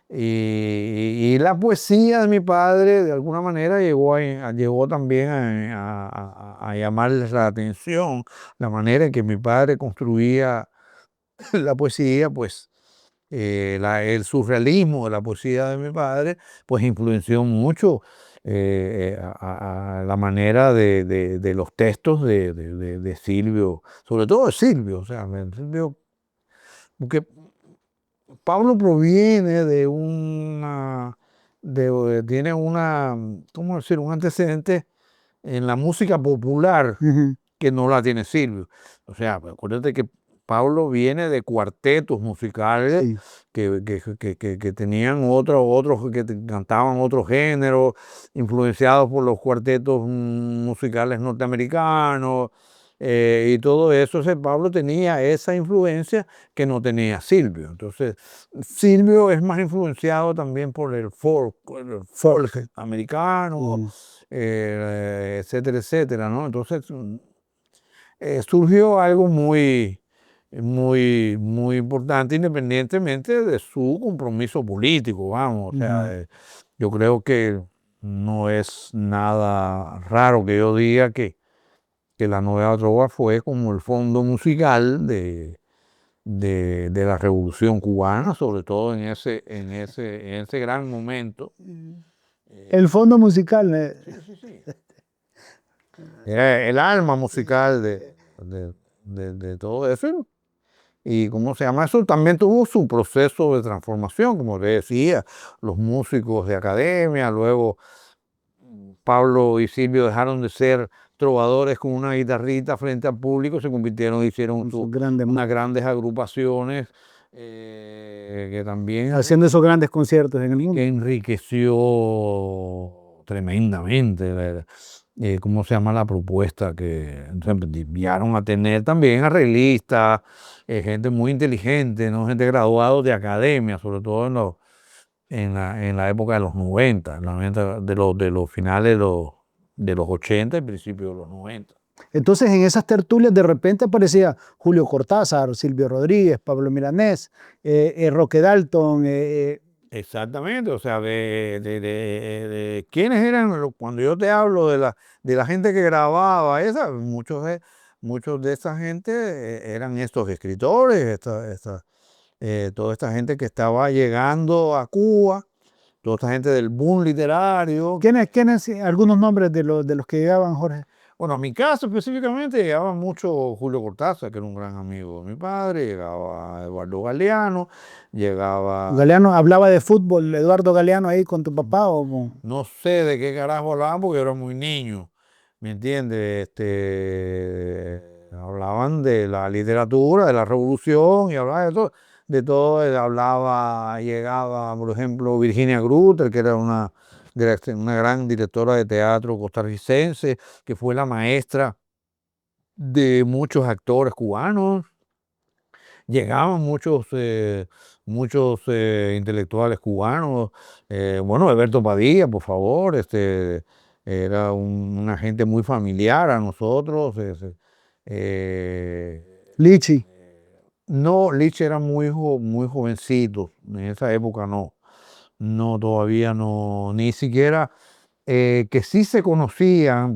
Speaker 2: Y la poesía de mi padre de alguna manera llegó también a llamarles la atención, la manera en que mi padre construía la poesía, pues el surrealismo de la poesía de mi padre, pues influenció mucho a la manera de los textos de Silvio, sobre todo de Silvio, o sea, Silvio, porque Pablo proviene tiene ¿cómo decir? Un antecedente en la música popular
Speaker 1: Ujú.
Speaker 2: que no la tiene Silvio. O sea, acuérdate que Pablo viene de cuartetos musicales
Speaker 1: Sí.
Speaker 2: que tenían otros que cantaban otros géneros, influenciados por los cuartetos musicales norteamericanos, y todo eso. O sea, Pablo tenía esa influencia que no tenía Silvio. Entonces, Silvio es más influenciado también por el folk americano, etcétera, etcétera, ¿no? Entonces, surgió algo muy importante, independientemente de su compromiso político, vamos. O sea, yo creo que no es nada raro que yo diga que la nueva trova fue como el fondo musical de la Revolución Cubana, sobre todo en ese gran momento.
Speaker 1: El fondo musical.
Speaker 2: Sí. Era el alma musical de todo eso. Y ¿cómo se llama eso? También tuvo su proceso de transformación, como te decía, los músicos de academia, luego Pablo y Silvio dejaron de ser trovadores con una guitarrita frente al público, se convirtieron, hicieron unas grandes agrupaciones que también
Speaker 1: haciendo esos grandes conciertos en el mundo.
Speaker 2: que enriqueció tremendamente, ¿cómo se llama? La propuesta que enviaron a tener también arreglistas, gente muy inteligente, ¿no? Gente graduada de academia, sobre todo en la época de los 90, de los finales de los 80 y principios de los 90.
Speaker 1: Entonces, en esas tertulias de repente aparecía Julio Cortázar, Silvio Rodríguez, Pablo Milanés, Roque Dalton.
Speaker 2: Exactamente, o sea, de quiénes eran, cuando yo te hablo de la gente que grababa, muchos de esa gente eran estos escritores, toda esta gente que estaba llegando a Cuba toda esta gente del boom literario.
Speaker 1: ¿Quiénes, algunos nombres de los que llegaban, Jorge?
Speaker 2: Bueno, a mi casa específicamente llegaba mucho Julio Cortázar, que era un gran amigo de mi padre, llegaba Eduardo Galeano, llegaba,
Speaker 1: Galeano, ¿hablaba de fútbol, Eduardo Galeano, ahí con tu papá o con...?
Speaker 2: no sé de qué carajo hablaban porque yo era muy niño, ¿me entiendes? Hablaban de la literatura, de la revolución y hablaban de todo, llegaba, por ejemplo, Virginia Grutter, que era una gran directora de teatro costarricense, que fue la maestra de muchos actores cubanos. Llegaban muchos intelectuales cubanos. Bueno, Alberto Padilla, por favor, era una gente muy familiar a nosotros.
Speaker 1: Lichi.
Speaker 2: No, Lich era muy jovencito, en esa época no. No, todavía no, ni siquiera que sí se conocían,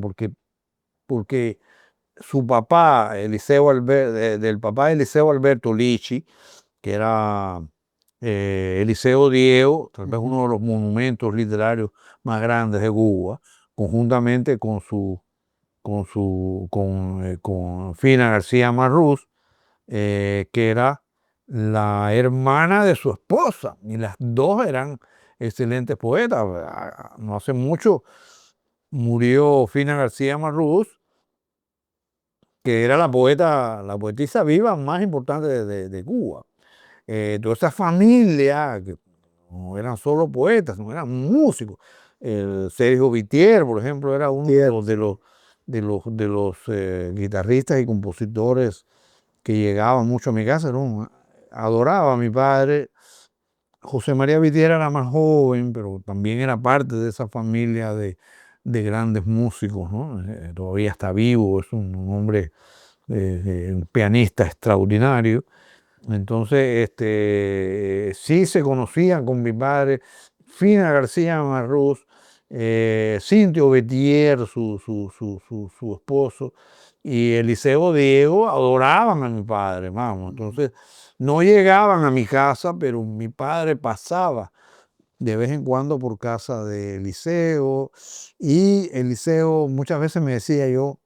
Speaker 2: porque su papá, del papá de Eliseo Alberto Lichi, que era Eliseo Diego, tal vez uno de los monumentos literarios más grandes de Cuba, conjuntamente con Fina García Marrús, que era la hermana de su esposa, y las dos eran excelentes poetas. No hace mucho murió Fina García Marrús, que era la poetisa viva más importante de Cuba. Toda esa familia, que no eran solo poetas, no eran músicos. Sergio Vitier, por ejemplo, era uno de los guitarristas y compositores que llegaban mucho a mi casa. Adoraba a mi padre. José María Vitier era más joven, pero también era parte de esa familia de grandes músicos, ¿no? Todavía está vivo, es un hombre, un pianista extraordinario. Entonces, sí se conocían con mi padre, Fina García Marrús, Cintio Betier, su esposo, y Eliseo Diego adoraban a mi padre, vamos. Entonces, no llegaban a mi casa, pero mi padre pasaba de vez en cuando por casa de Eliseo, y Eliseo muchas veces me decía yo,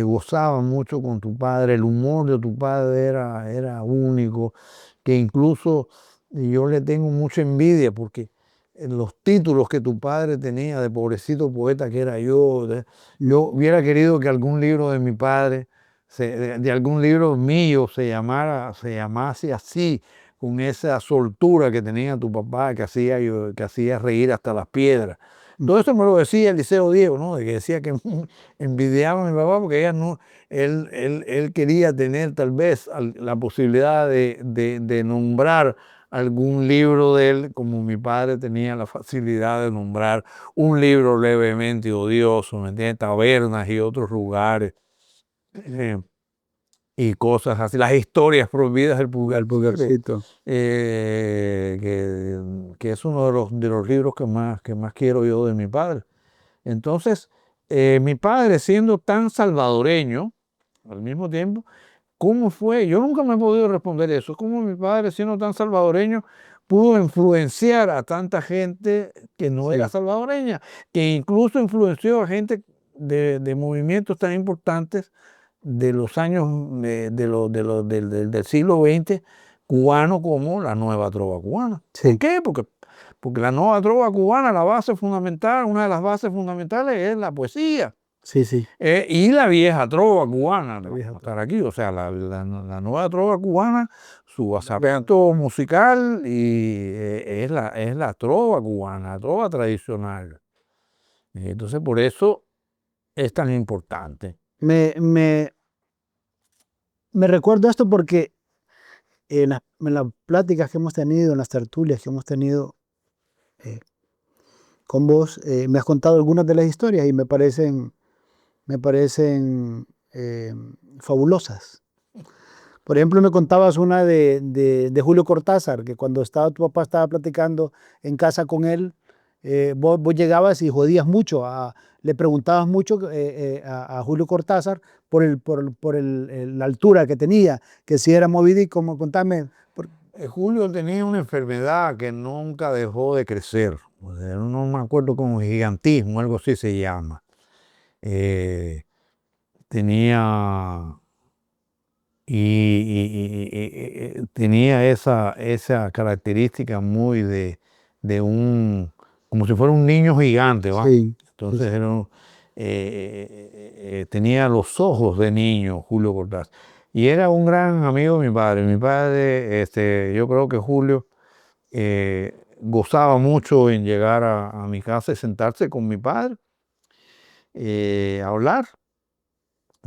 Speaker 2: gozaba mucho con tu padre, el humor de tu padre era único, que incluso yo le tengo mucha envidia porque en los títulos que tu padre tenía de pobrecito poeta que era yo hubiera querido que algún libro de mi padre, de algún libro mío se llamase así, con esa soltura que tenía tu papá, que hacía reír hasta las piedras. Todo eso me lo decía Eliseo Diego, ¿no? De que decía que envidiaba a mi papá porque él quería tener tal vez la posibilidad de nombrar algún libro de él, como mi padre tenía la facilidad de nombrar un libro levemente odioso, ¿me entiendes? Tabernas y otros lugares, y cosas así, las historias prohibidas del Pulgarcito, que es uno de los libros que más quiero yo de mi padre. Entonces, mi padre siendo tan salvadoreño, al mismo tiempo, ¿cómo fue? Yo nunca me he podido responder eso. ¿Cómo mi padre siendo tan salvadoreño pudo influenciar a tanta gente que no era salvadoreña? Que incluso influenció a gente de movimientos tan importantes de los años del siglo XX cubano, como la nueva trova cubana. ¿Por qué? Porque la nueva trova cubana, la base fundamental, una de las bases fundamentales es la poesía.
Speaker 1: Sí, sí.
Speaker 2: Y la vieja trova cubana, vamos a estar aquí, o sea, la nueva trova cubana, su basamento musical es la trova cubana, la trova tradicional. Entonces, por eso es tan importante.
Speaker 1: Me recuerdo esto porque en las pláticas que hemos tenido, en las tertulias que hemos tenido con vos, me has contado algunas de las historias y me parecen fabulosas. Por ejemplo, me contabas una de Julio Cortázar, que cuando tu papá estaba platicando en casa con él, vos llegabas y jodías mucho, le preguntabas mucho a Julio Cortázar por la altura que tenía, que si era Moby Dick, como contame.
Speaker 2: Julio tenía una enfermedad que nunca dejó de crecer. No me acuerdo cómo gigantismo, algo así se llama. Tenía tenía esa característica muy de como si fuera un niño gigante, ¿va?
Speaker 1: Sí,
Speaker 2: Entonces tenía los ojos de niño, Julio Cortázar. Y era un gran amigo de mi padre. Mi padre, yo creo que Julio gozaba mucho en llegar a mi casa y sentarse con mi padre a hablar.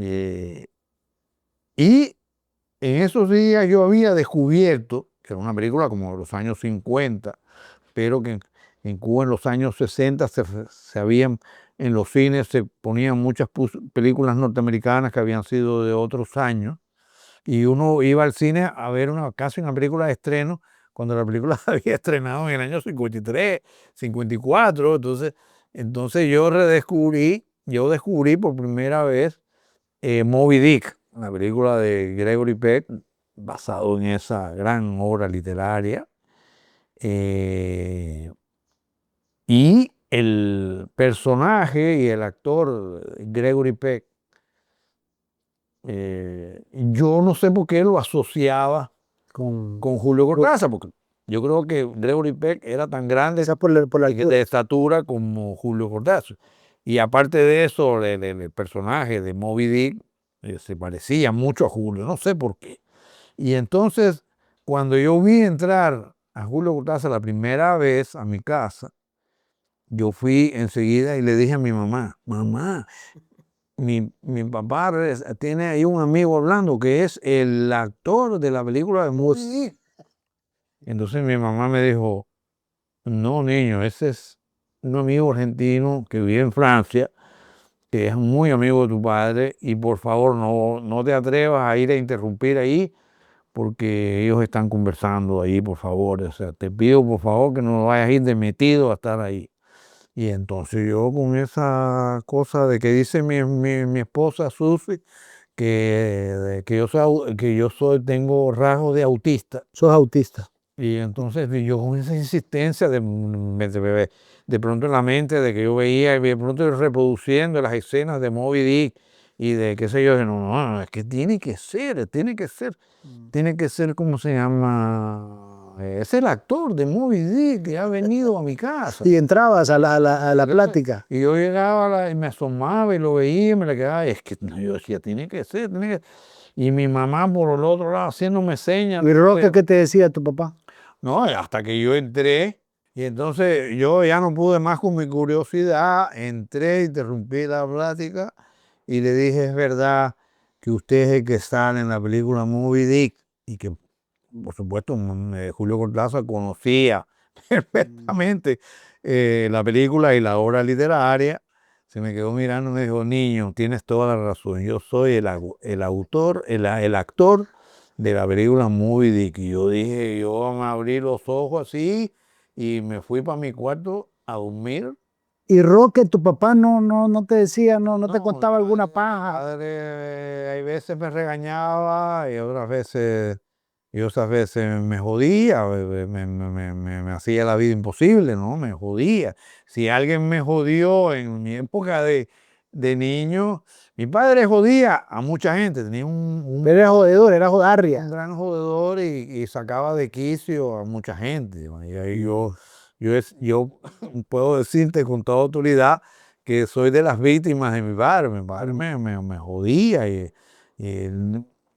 Speaker 2: Eh, y en esos días yo había descubierto, que era una película como de los años 50, pero que en Cuba en los años 60 se habían, en los cines se ponían muchas películas norteamericanas que habían sido de otros años, y uno iba al cine a ver casi una película de estreno, cuando la película se había estrenado en el año 53, 54, entonces yo descubrí por primera vez Moby Dick, una película de Gregory Peck, basado en esa gran obra literaria. Y el personaje y el actor Gregory Peck, yo no sé por qué lo asociaba con Julio Cortázar, porque yo creo que Gregory Peck era tan grande de estatura como Julio Cortázar. Y aparte de eso, el personaje de Moby Dick se parecía mucho a Julio, no sé por qué. Y entonces, cuando yo vi entrar a Julio Cortázar la primera vez a mi casa, yo fui enseguida y le dije a mi mamá, mamá, mi papá tiene ahí un amigo hablando que es el actor de la película de Moby Dick. Entonces mi mamá me dijo, no, niño, ese es un amigo argentino que vive en Francia, que es muy amigo de tu padre, y por favor no te atrevas a ir a interrumpir ahí, porque ellos están conversando ahí, por favor. O sea, te pido por favor que no vayas a ir de metido a estar ahí. Y entonces yo con esa cosa de que dice mi esposa Susi, que yo tengo rasgos de autista.
Speaker 1: Sos autista.
Speaker 2: Y entonces yo con esa insistencia de pronto en la mente de que yo veía y de pronto reproduciendo las escenas de Moby Dick y de qué sé yo, no, es que tiene que ser, ¿cómo se llama? Es el actor de Moby Dick que ha venido a mi casa.
Speaker 1: Y entrabas a la plática.
Speaker 2: Y yo llegaba y me asomaba y lo veía y me le quedaba, y es que no, yo decía, tiene que ser, tiene que. Y mi mamá por el otro lado haciéndome señas.
Speaker 1: ¿Y Roque qué te decía tu papá?
Speaker 2: No, hasta que yo entré, y entonces yo ya no pude más con mi curiosidad, entré, interrumpí la plática y le dije, es verdad que usted es el que sale en la película Moby Dick, y que por supuesto Julio Cortázar conocía perfectamente la película y la obra literaria. Se me quedó mirando y me dijo, niño, tienes toda la razón, yo soy el autor, el actor de la película Moby Dick. Y yo dije, yo me abrí los ojos así y me fui para mi cuarto a dormir.
Speaker 1: ¿Y Roque, tu papá no te decía, no te contaba alguna
Speaker 2: Mi
Speaker 1: paja?
Speaker 2: padre, hay veces me regañaba y otras veces me jodía, me hacía la vida imposible, ¿no? Me jodía. Si alguien me jodió en mi época de niño, mi padre jodía a mucha gente, tenía
Speaker 1: Pero era jodedor, era jodarria.
Speaker 2: un gran jodedor y sacaba de quicio a mucha gente. Y ahí yo puedo decirte con toda autoridad que soy de las víctimas de mi padre. Mi padre me jodía y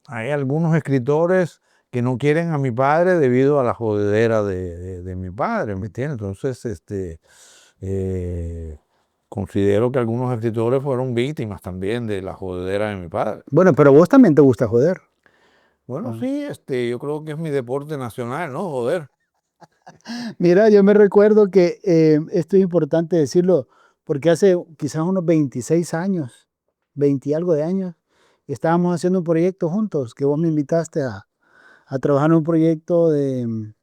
Speaker 2: hay algunos escritores que no quieren a mi padre debido a la jodedera de mi padre, ¿me entiendes? Entonces, considero que algunos escritores fueron víctimas también de la jodedera de mi padre.
Speaker 1: Bueno, pero vos también te gusta joder.
Speaker 2: Bueno, sí, yo creo que es mi deporte nacional, ¿no? Joder.
Speaker 1: Mira, yo me recuerdo que esto es importante decirlo, porque hace quizás unos 26 años, 20 y algo de años, estábamos haciendo un proyecto juntos, que vos me invitaste a trabajar en un proyecto de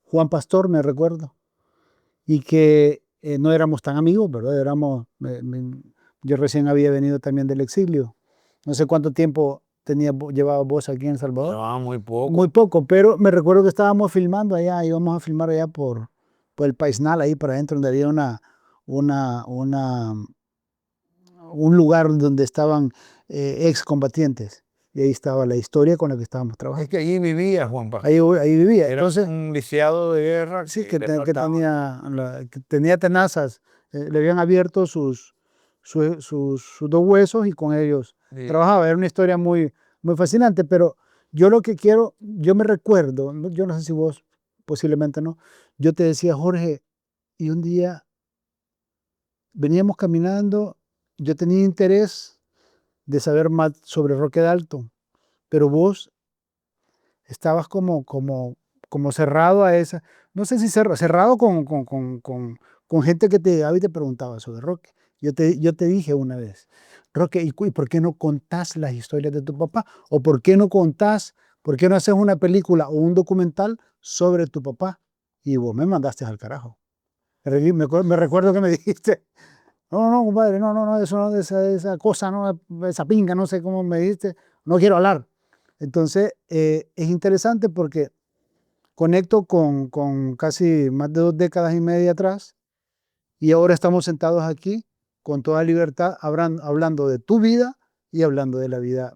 Speaker 1: Juan Pastor, me recuerdo, y que no éramos tan amigos, ¿verdad? Yo recién había venido también del exilio. No sé cuánto tiempo llevaba vos aquí en El Salvador?
Speaker 2: Llevaba muy
Speaker 1: Muy
Speaker 2: poco.
Speaker 1: poco, pero me recuerdo que estábamos filmando allá, íbamos a filmar allá por el Paisnal, ahí para adentro, donde había una, una, un lugar donde estaban excombatientes. Y ahí estaba la historia con la que estábamos
Speaker 2: Es
Speaker 1: trabajando.
Speaker 2: que allí vivía Juanpa.
Speaker 1: Ahí vivía.
Speaker 2: Era
Speaker 1: Entonces,
Speaker 2: un lisiado de guerra
Speaker 1: sí,
Speaker 2: que le faltaba.
Speaker 1: que tenía tenazas. Le habían abierto sus dos huesos y con ellos
Speaker 2: Sí.
Speaker 1: trabajaba. Era una historia muy, muy fascinante, pero yo lo que quiero, yo me recuerdo, yo no sé si vos, posiblemente no, yo te decía, Jorge, y un día veníamos caminando, yo tenía interés de saber más sobre Roque Dalton, pero vos estabas como cerrado a esa, no sé si cerrado con gente que te llegaba y te preguntaba sobre Roque. Yo te dije una vez, Roque, ¿y por qué no contás las historias de tu papá? ¿O por qué no haces una película o un documental sobre tu papá? Y vos me mandaste al carajo. Me recuerdo que me dijiste, no, no, compadre, no, no, no, eso no, esa cosa, no, esa pinga, no sé cómo me dijiste, no quiero hablar. Entonces, es interesante porque conecto con casi más de 2 décadas y media atrás y ahora estamos sentados aquí con toda libertad hablando de tu vida y hablando de la vida.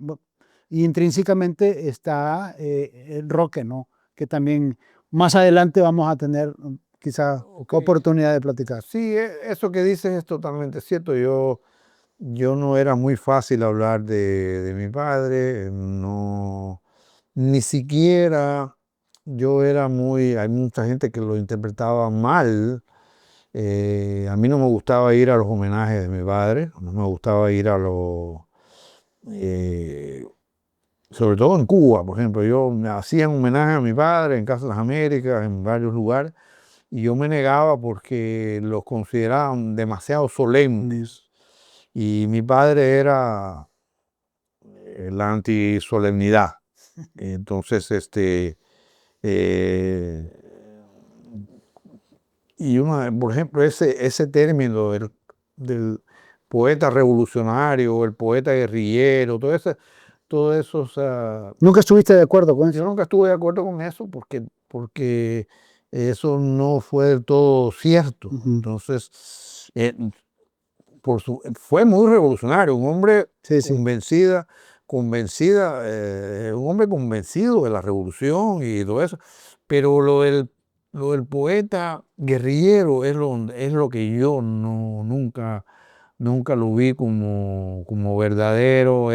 Speaker 1: Y intrínsecamente está el Roque, ¿no? Que también más adelante vamos a tener quizá
Speaker 2: Ok.
Speaker 1: oportunidad de platicar.
Speaker 2: Sí, eso que dices es totalmente cierto. Yo no era muy fácil hablar de mi padre, no, ni siquiera yo era muy, hay mucha gente que lo interpretaba mal. A mí no me gustaba ir a los homenajes de mi padre, no me gustaba ir a los, eh, sobre todo en Cuba, por ejemplo, yo me hacían homenaje a mi padre en Casa de las Américas, en varios lugares, y yo me negaba porque los consideraban demasiado solemnes. Y mi padre era la antisolemnidad. Entonces, eh, por ejemplo, ese término del poeta revolucionario, o el poeta guerrillero, todo eso, o sea,
Speaker 1: ¿Nunca estuviste de acuerdo con
Speaker 2: yo
Speaker 1: eso?
Speaker 2: nunca estuve de acuerdo con eso porque eso no fue del todo cierto.
Speaker 1: Ujú.
Speaker 2: Entonces, fue muy revolucionario, un hombre
Speaker 1: Sí, sí.
Speaker 2: un hombre convencido de la revolución y todo eso, pero lo del poeta guerrillero es lo que yo nunca lo vi como verdadero,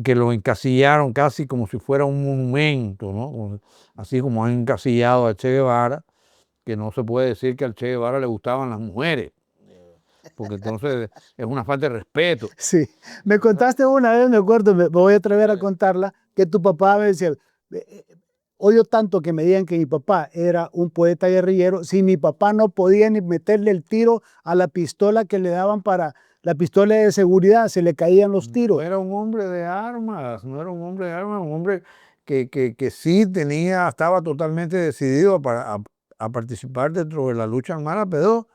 Speaker 2: que lo encasillaron casi como si fuera un monumento, ¿no? Así como han encasillado a Che Guevara, que no se puede decir que al Che Guevara le gustaban las mujeres, porque entonces es una falta de respeto.
Speaker 1: Sí, me contaste una vez, me acuerdo, me voy a atrever a contarla, que tu papá me decía, odio tanto que me digan que mi papá era un poeta guerrillero, si mi papá no podía ni meterle el tiro a la pistola que le daban para la pistola de seguridad, se le caían los
Speaker 2: No
Speaker 1: tiros.
Speaker 2: era un hombre de armas, no era un hombre de armas, un hombre que sí estaba totalmente decidido a participar dentro de la lucha armada, pero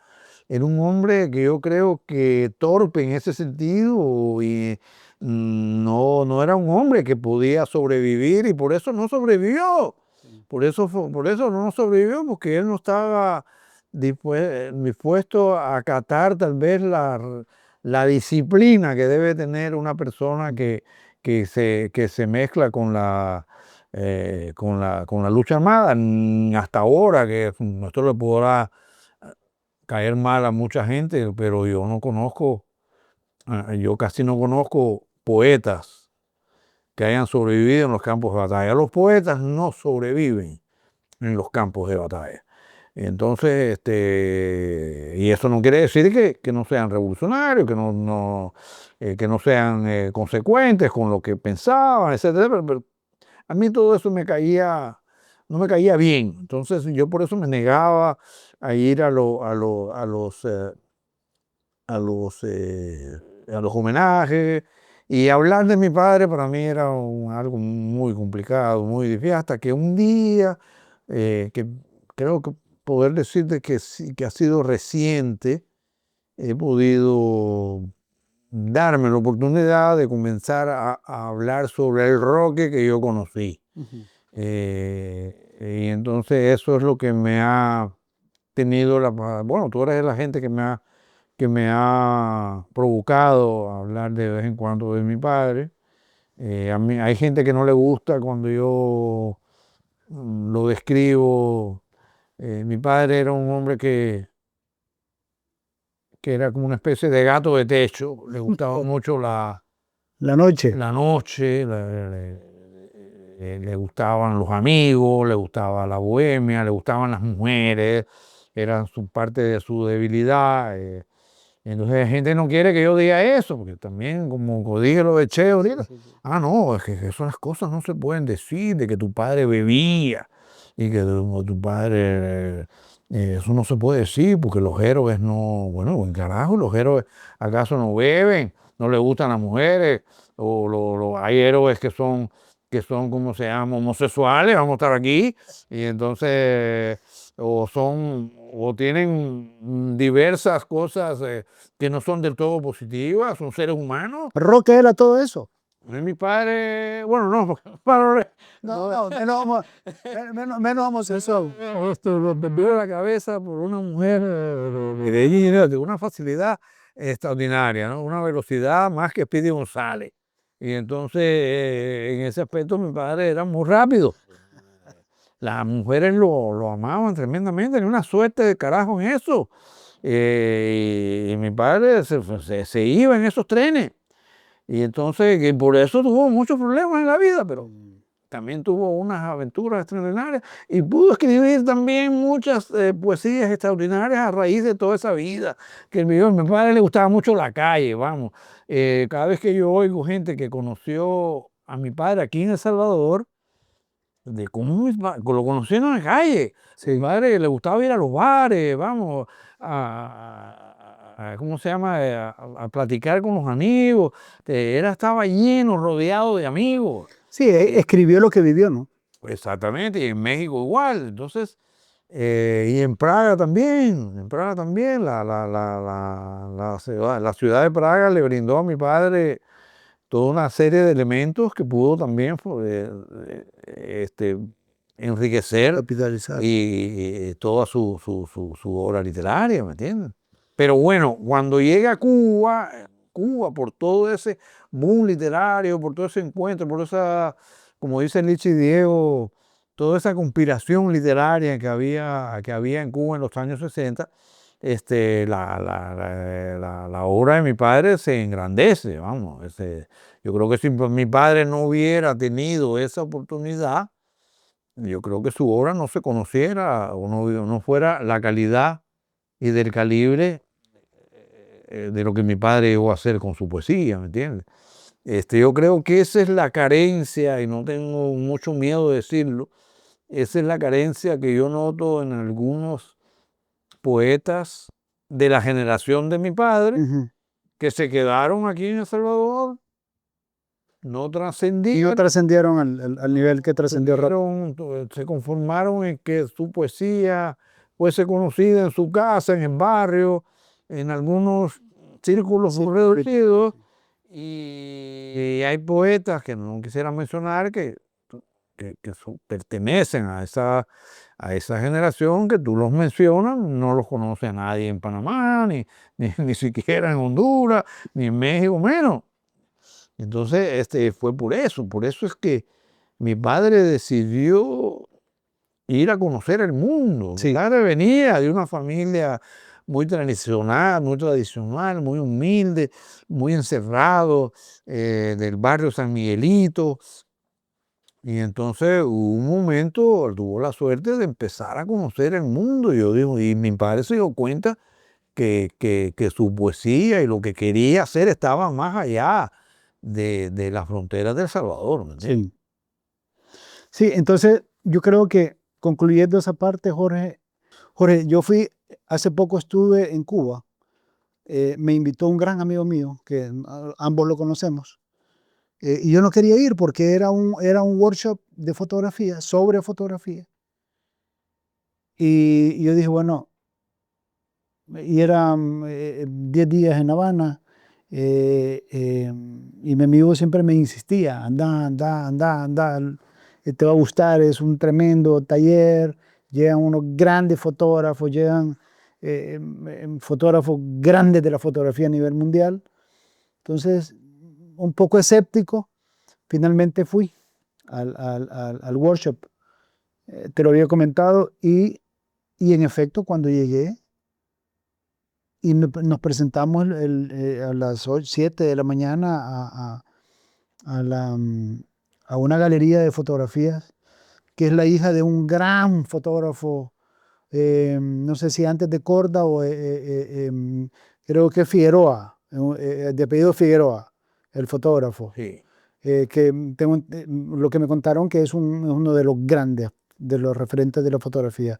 Speaker 2: era un hombre que yo creo que torpe en ese sentido y no era un hombre que podía sobrevivir y por eso no sobrevivió. Por eso no sobrevivió, porque él no estaba dispuesto a acatar tal vez la disciplina que debe tener una persona que se mezcla con la lucha armada. Hasta ahora, que esto le podrá caer mal a mucha gente, pero yo casi no conozco poetas que hayan sobrevivido en los campos de batalla. Los poetas no sobreviven en los campos de batalla. Entonces, y eso no quiere decir que no sean revolucionarios, que no sean consecuentes con lo que pensaban, etcétera, pero a mí todo eso no me caía bien. Entonces, yo por eso me negaba a ir a los homenajes, y hablar de mi padre para mí era algo muy complicado, muy difícil, hasta que un día, que creo que poder decirte que sí, que ha sido reciente, he podido darme la oportunidad de comenzar a hablar sobre el Roque que yo conocí. Y entonces eso es lo que me ha tenido bueno, tú eres la gente que me ha provocado a hablar de vez en cuando de mi padre. A mí, hay gente que no le gusta cuando yo lo describo. Mi padre era un hombre que era como una especie de gato de techo. Le gustaba mucho
Speaker 1: La noche.
Speaker 2: la noche, le gustaban los amigos, le gustaba la bohemia, le gustaban las mujeres, eran parte de su debilidad. Entonces la gente no quiere que yo diga eso, porque también, como dije lo de Che ahorita, no, es que esas cosas no se pueden decir, de que tu padre bebía y que tu padre, eso no se puede decir, porque los héroes no, bueno, buen carajo, los héroes acaso no beben, no les gustan las mujeres, o hay héroes que son, ¿cómo se llama?, homosexuales, vamos a estar aquí, y entonces, o tienen diversas cosas que no son del todo positivas, son seres humanos.
Speaker 1: Roque era todo eso.
Speaker 2: Mi padre, bueno, no, porque mi padre
Speaker 1: Menos homosexual.
Speaker 2: lo perdió de la cabeza por una mujer de una facilidad extraordinaria, ¿no? Una velocidad más que Speedy González. Y entonces, en ese aspecto, mi padre era muy rápido. Las mujeres lo amaban tremendamente, tenía una suerte de carajo en eso. Y mi padre se iba en esos trenes. Y entonces, que por eso tuvo muchos problemas en la vida, pero también tuvo unas aventuras extraordinarias y pudo escribir también muchas poesías extraordinarias a raíz de toda esa vida que él vivió. A mi padre le gustaba mucho la calle, vamos. Cada vez que yo oigo gente que conoció a mi padre aquí en El Salvador, de cómo lo conocieron en la calle. Sí. Mi padre le gustaba ir a los bares, vamos, ¿cómo se llama? A platicar con los amigos. Estaba lleno, rodeado de amigos.
Speaker 1: Sí, escribió lo que vivió, ¿no?
Speaker 2: Exactamente, y en México igual. Entonces, y en Praga también, la ciudad de Praga le brindó a mi padre toda una serie de elementos que pudo también enriquecer
Speaker 1: Capitalizar.
Speaker 2: y toda su obra literaria, ¿me entiendes? Pero bueno, cuando llega a Cuba, por todo ese boom literario, por todo ese encuentro, por esa, como dice Lichi Diego, toda esa conspiración literaria que había en Cuba en los años 60, la obra de mi padre se engrandece, vamos. Yo creo que si mi padre no hubiera tenido esa oportunidad, yo creo que su obra no se conociera o no fuera la calidad y del calibre de lo que mi padre llegó a hacer con su poesía, ¿me entiendes? Yo creo que esa es la carencia, y no tengo mucho miedo de decirlo, esa es la carencia que yo noto en algunos poetas de la generación de mi padre, que se quedaron aquí en El Salvador, no
Speaker 1: Y no
Speaker 2: trascendieron.
Speaker 1: trascendieron al nivel que trascendió Roque.
Speaker 2: Se conformaron en que su poesía fuese conocida en su casa, en el barrio, en algunos círculos muy reducidos. Y hay poetas que no quisiera mencionar que pertenecen a esa generación que tú los mencionas, no los conoce a nadie en Panamá, ni siquiera en Honduras, ni en México menos. Entonces, fue por eso es que mi padre decidió ir a conocer el mundo.
Speaker 1: Sí.
Speaker 2: Mi padre venía de una familia muy tradicional, muy humilde, muy encerrado, del barrio San Miguelito. Y entonces hubo un momento, tuvo la suerte de empezar a conocer el mundo. Yo digo, y mi padre se dio cuenta que su poesía y lo que quería hacer estaba más allá de las fronteras de El Salvador, ¿me entiendes?
Speaker 1: Sí. Sí, entonces yo creo que concluyendo esa parte, Jorge, yo hace poco estuve en Cuba, me invitó un gran amigo mío, que ambos lo conocemos, y yo no quería ir porque era un workshop de fotografía, sobre fotografía, y yo dije, bueno, y eran 10 días en La Habana, y mi amigo siempre me insistía, anda, te va a gustar, es un tremendo taller, llegan unos grandes fotógrafos, llegan fotógrafos grandes de la fotografía a nivel mundial. Entonces, un poco escéptico, finalmente fui al workshop. Te lo había comentado y en efecto cuando llegué y nos presentamos a las 7 de la mañana a la, a una galería de fotografías que es la hija de un gran fotógrafo, no sé si antes de Corda o creo que Figueroa, de apellido Figueroa, el fotógrafo.
Speaker 2: Sí.
Speaker 1: Que tengo, lo que me contaron que es uno de los grandes, de los referentes de la fotografía.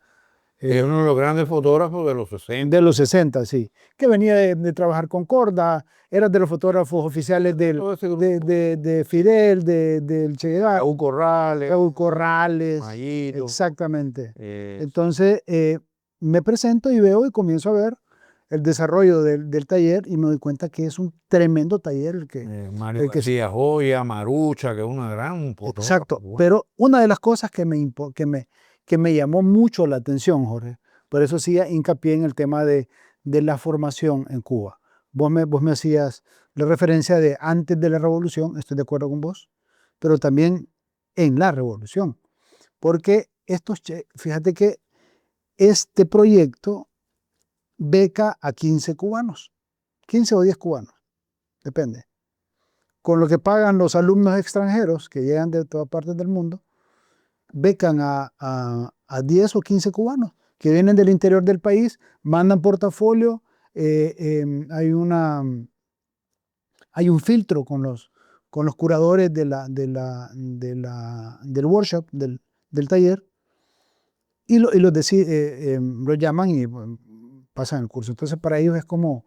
Speaker 2: Es uno de los grandes fotógrafos de los 60.
Speaker 1: De los 60, sí. Que venía de trabajar con Corda, era de los fotógrafos oficiales de Fidel, del Che Guevara.
Speaker 2: Raúl Corrales.
Speaker 1: Raúl Corrales.
Speaker 2: Mayito.
Speaker 1: Exactamente. Entonces, me presento y veo y comienzo a ver el desarrollo del taller y me doy cuenta que es un tremendo taller el que...
Speaker 2: Mario García Joya, Marucha, que es una gran fotógrafa.
Speaker 1: Exacto. Pero una de las cosas que me llamó mucho la atención, Jorge, por eso hacía hincapié en el tema de la formación en Cuba. Vos me hacías la referencia de antes de la revolución, estoy de acuerdo con vos, pero también en la revolución. Porque fíjate que este proyecto beca a 15 cubanos, 15 o 10 cubanos, depende. Con lo que pagan los alumnos extranjeros que llegan de todas partes del mundo, becan a 10 o 15 cubanos que vienen del interior del país, mandan portafolio, hay un filtro con los curadores del workshop, del taller, y los llaman y pasan el curso. Entonces para ellos es como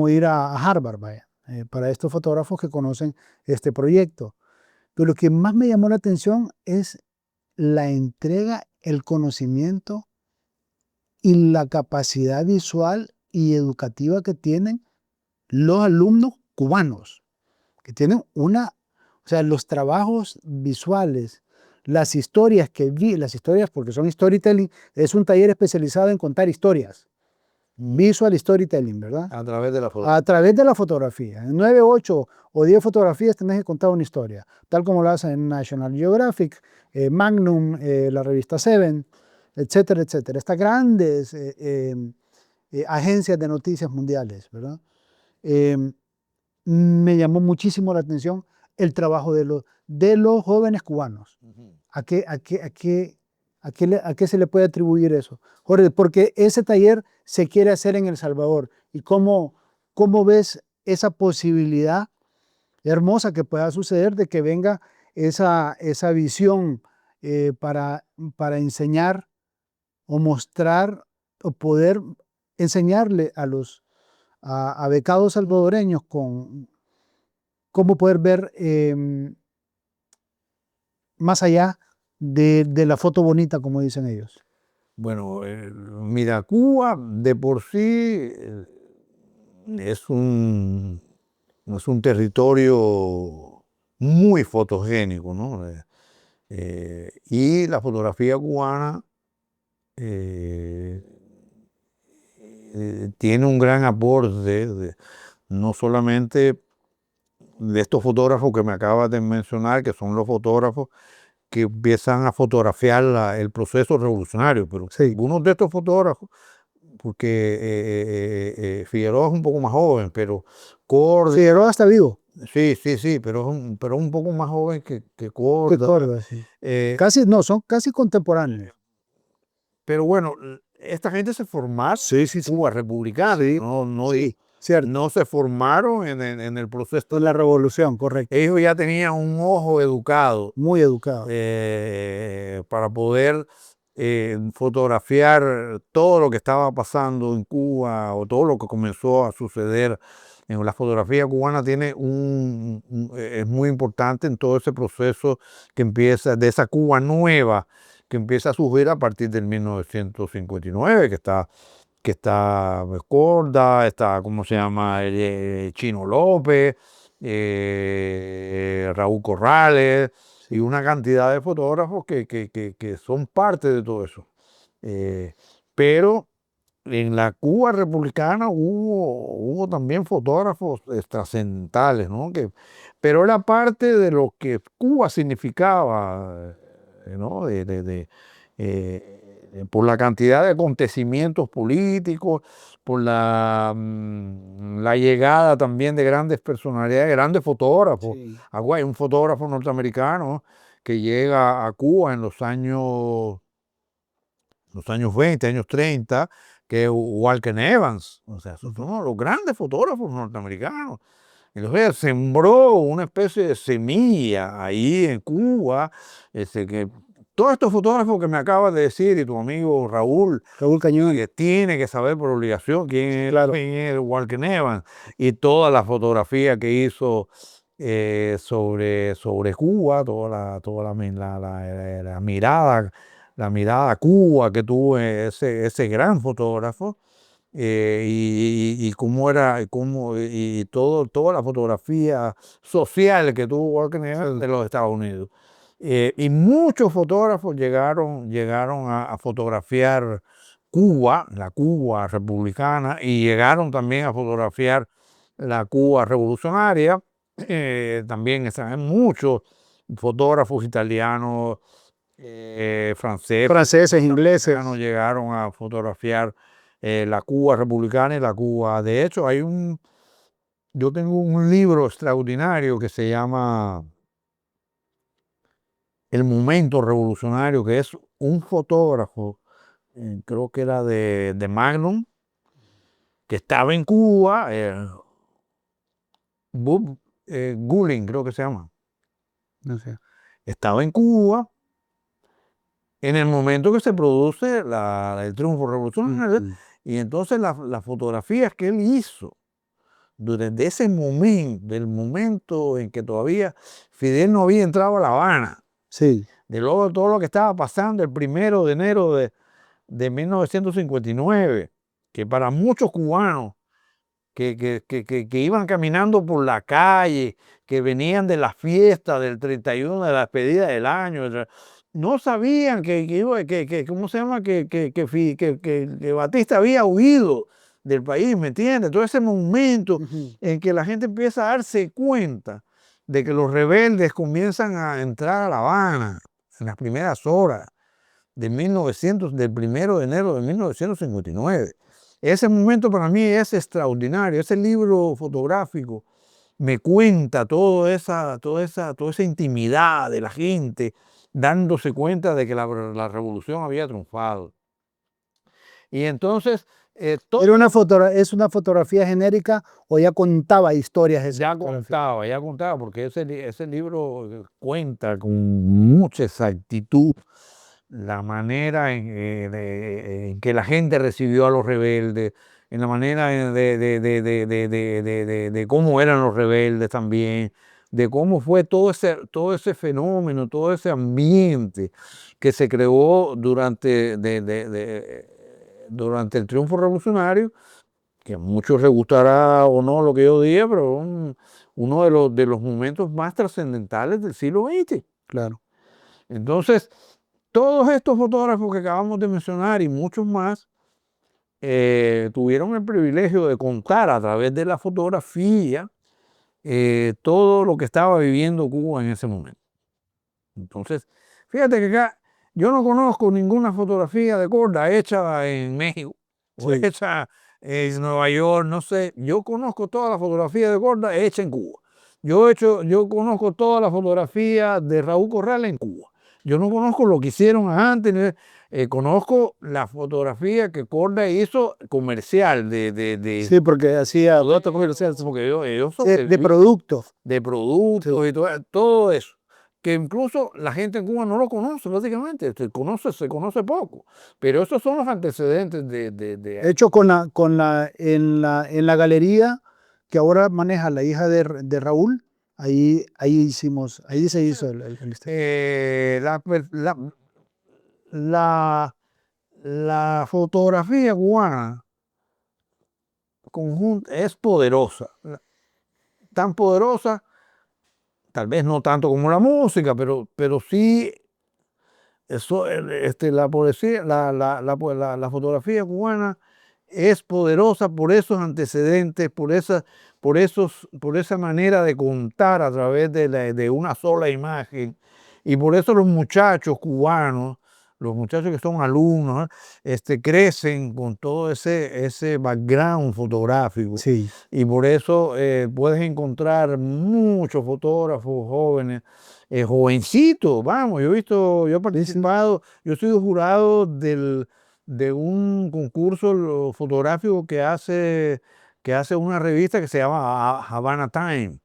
Speaker 1: ir a Harvard, vaya, para estos fotógrafos que conocen este proyecto. Pero lo que más me llamó la atención es la entrega, el conocimiento y la capacidad visual y educativa que tienen los alumnos cubanos, que tienen o sea, los trabajos visuales, las historias porque son storytelling, es un taller especializado en contar historias, visual storytelling, ¿verdad?
Speaker 2: A través de la fotografía.
Speaker 1: A través de la fotografía. En 9, 8 o 10 fotografías tenés que contar una historia, tal como lo hacen en National Geographic, Magnum, la revista Seven, etcétera, etcétera. Estas grandes agencias de noticias mundiales, ¿verdad? Me llamó muchísimo la atención el trabajo de los jóvenes cubanos. ¿A qué se le puede atribuir eso? Jorge, porque ese taller se quiere hacer en El Salvador. ¿Y cómo ves esa posibilidad hermosa que pueda suceder de que venga esa visión para enseñar o mostrar o poder enseñarle a becados salvadoreños cómo poder ver más allá de la foto bonita, como dicen ellos?
Speaker 2: Bueno, mira, Cuba de por sí es un territorio muy fotogénico, ¿no? Y la fotografía cubana tiene un gran aporte no solamente de estos fotógrafos que me acabas de mencionar, que son los fotógrafos que empiezan a fotografiar el proceso revolucionario, pero
Speaker 1: Sí.
Speaker 2: algunos de estos fotógrafos, porque Figueroa es un poco más joven, pero Corda...
Speaker 1: Figueroa está vivo.
Speaker 2: Sí, pero es un poco más joven que Corda.
Speaker 1: Que Corda, sí. Son casi contemporáneos.
Speaker 2: Pero bueno, esta gente se formaron en Cuba republicana,
Speaker 1: sí, cierto.
Speaker 2: no se formaron en el proceso
Speaker 1: de la revolución, correcto.
Speaker 2: Ellos ya tenían un ojo educado.
Speaker 1: Muy educado.
Speaker 2: Para poder fotografiar todo lo que estaba pasando en Cuba o todo lo que comenzó a suceder. La fotografía cubana es muy importante en todo ese proceso que empieza, de esa Cuba nueva, que empieza a surgir a partir del 1959, que está que está Corda, está, ¿cómo se llama? Chino López, Raúl Corrales, y una cantidad de fotógrafos que son parte de todo eso. Pero en la Cuba republicana hubo también fotógrafos trascendentales, ¿no? Pero era parte de lo que Cuba significaba, ¿no? Por la cantidad de acontecimientos políticos, por la llegada también de grandes personalidades, grandes fotógrafos.
Speaker 1: Sí.
Speaker 2: Hay un fotógrafo norteamericano que llega a Cuba en los años 20, años 30, que es Walker Evans. O sea, son los grandes fotógrafos norteamericanos. Entonces sembró una especie de semilla ahí en Cuba, que todos estos fotógrafos que me acabas de decir, y tu amigo Raúl
Speaker 1: Cañón.
Speaker 2: que tiene que saber por obligación
Speaker 1: Claro.
Speaker 2: quién es Walker Evans, y toda la fotografía que hizo sobre Cuba, la mirada a Cuba que tuvo ese gran fotógrafo. Y cómo era, y toda la fotografía social que tuvo Walker Evans de los Estados Unidos. Y muchos fotógrafos llegaron a fotografiar Cuba, la Cuba republicana, y llegaron también a fotografiar la Cuba revolucionaria. También están muchos fotógrafos italianos,
Speaker 1: Franceses, ingleses.
Speaker 2: llegaron a fotografiar la Cuba republicana y la Cuba. De hecho, yo tengo un libro extraordinario que se llama El Momento Revolucionario, que es un fotógrafo, creo que era de Magnum, que estaba en Cuba, Bob Gulling, creo que se llama.
Speaker 1: No sé.
Speaker 2: Estaba en Cuba en el momento que se produce el triunfo revolucionario. Y entonces las fotografías que él hizo durante ese momento, del momento en que todavía Fidel no había entrado a La Habana,
Speaker 1: Sí.
Speaker 2: de luego todo lo que estaba pasando el 1 de enero de 1959, que para muchos cubanos que iban caminando por la calle, que venían de la fiesta del 31, de la despedida del año, no sabían ¿cómo se llama? Que Batista había huido del país, ¿me entiendes? Todo ese momento en que la gente empieza a darse cuenta de que los rebeldes comienzan a entrar a La Habana en las primeras horas del 1 de enero de 1959. Ese momento para mí es extraordinario. Ese libro fotográfico me cuenta toda esa intimidad de la gente dándose cuenta de que la revolución había triunfado. Y entonces
Speaker 1: ¿Es una fotografía genérica o ya contaba historias?
Speaker 2: ya contaba, porque ese libro cuenta con mucha exactitud la manera en que la gente recibió a los rebeldes, en la manera de cómo eran los rebeldes también, de cómo fue todo ese fenómeno, todo ese ambiente que se creó durante el triunfo revolucionario, que a muchos les gustará o no lo que yo diga, pero uno de los momentos más trascendentales del siglo XX.
Speaker 1: Claro.
Speaker 2: Entonces, todos estos fotógrafos que acabamos de mencionar y muchos más tuvieron el privilegio de contar a través de la fotografía todo lo que estaba viviendo Cuba en ese momento. Entonces, fíjate que acá yo no conozco ninguna fotografía de Corda hecha en México o hecha en Nueva York, no sé. Yo conozco toda la fotografía de Corda hecha en Cuba. Yo conozco toda la fotografía de Raúl Corrales en Cuba. Yo no conozco lo que hicieron antes, conozco la fotografía que Corda hizo comercial
Speaker 1: Sí, porque hacía
Speaker 2: porque ellos
Speaker 1: de producto.
Speaker 2: de productos y todo eso, que incluso la gente en Cuba no lo conoce, básicamente, se conoce poco, pero esos son los antecedentes
Speaker 1: De hecho, en la galería que ahora maneja la hija de Raúl, ahí se hizo
Speaker 2: la fotografía cubana es poderosa. Tan poderosa, tal vez no tanto como la música, pero sí eso, la poesía, la fotografía cubana es poderosa por esos antecedentes, por esa manera de contar a través de una sola imagen. Y por eso los muchachos cubanos, los muchachos que son alumnos, crecen con todo ese background fotográfico.
Speaker 1: Sí.
Speaker 2: Y por eso puedes encontrar muchos fotógrafos jóvenes, jovencitos, vamos, yo he participado, yo he sido jurado de un concurso fotográfico que hace una revista que se llama Havana Time.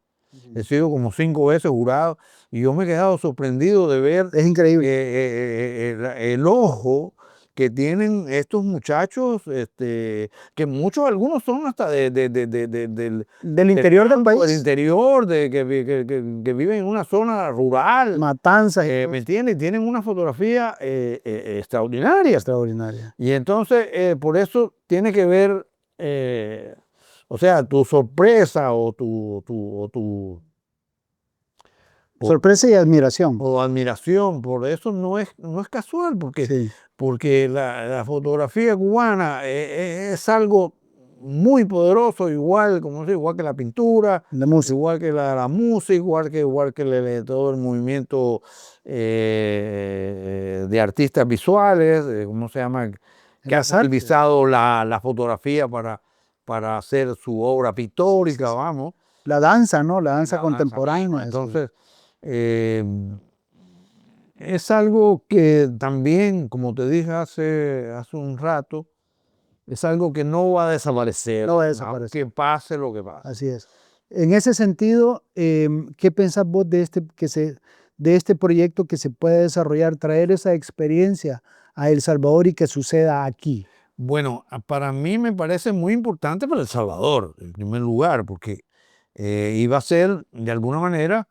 Speaker 2: He sido como 5 veces jurado y yo me he quedado sorprendido de ver
Speaker 1: Es increíble.
Speaker 2: el ojo que tienen estos muchachos, que muchos, algunos son hasta
Speaker 1: Del interior del
Speaker 2: campo, del
Speaker 1: país.
Speaker 2: interior, que viven en una zona rural.
Speaker 1: Matanzas y
Speaker 2: ¿Me entiendes? Tienen una fotografía extraordinaria.
Speaker 1: extraordinaria.
Speaker 2: Y entonces, por eso tiene que ver, o sea, tu sorpresa o tu
Speaker 1: Sorpresa y admiración.
Speaker 2: o admiración por eso no es casual,
Speaker 1: Sí.
Speaker 2: porque la fotografía cubana es algo muy poderoso, igual, igual que la pintura,
Speaker 1: La música.
Speaker 2: igual que la música, igual que todo el movimiento de artistas visuales, ¿cómo se llama? Que ha
Speaker 1: Las artes.
Speaker 2: utilizado la fotografía para hacer su obra pictórica, vamos.
Speaker 1: La danza, ¿no? La danza
Speaker 2: La danza
Speaker 1: contemporánea.
Speaker 2: misma. Entonces, es algo que también, como te dije hace un rato, es algo que no va a desaparecer,
Speaker 1: No va a desaparecer.
Speaker 2: aunque pase lo que pase.
Speaker 1: Así es. En ese sentido, ¿qué pensás vos de este proyecto que se puede desarrollar, traer esa experiencia a El Salvador y que suceda aquí?
Speaker 2: Bueno, para mí me parece muy importante para El Salvador, en primer lugar, porque iba a ser, de alguna manera,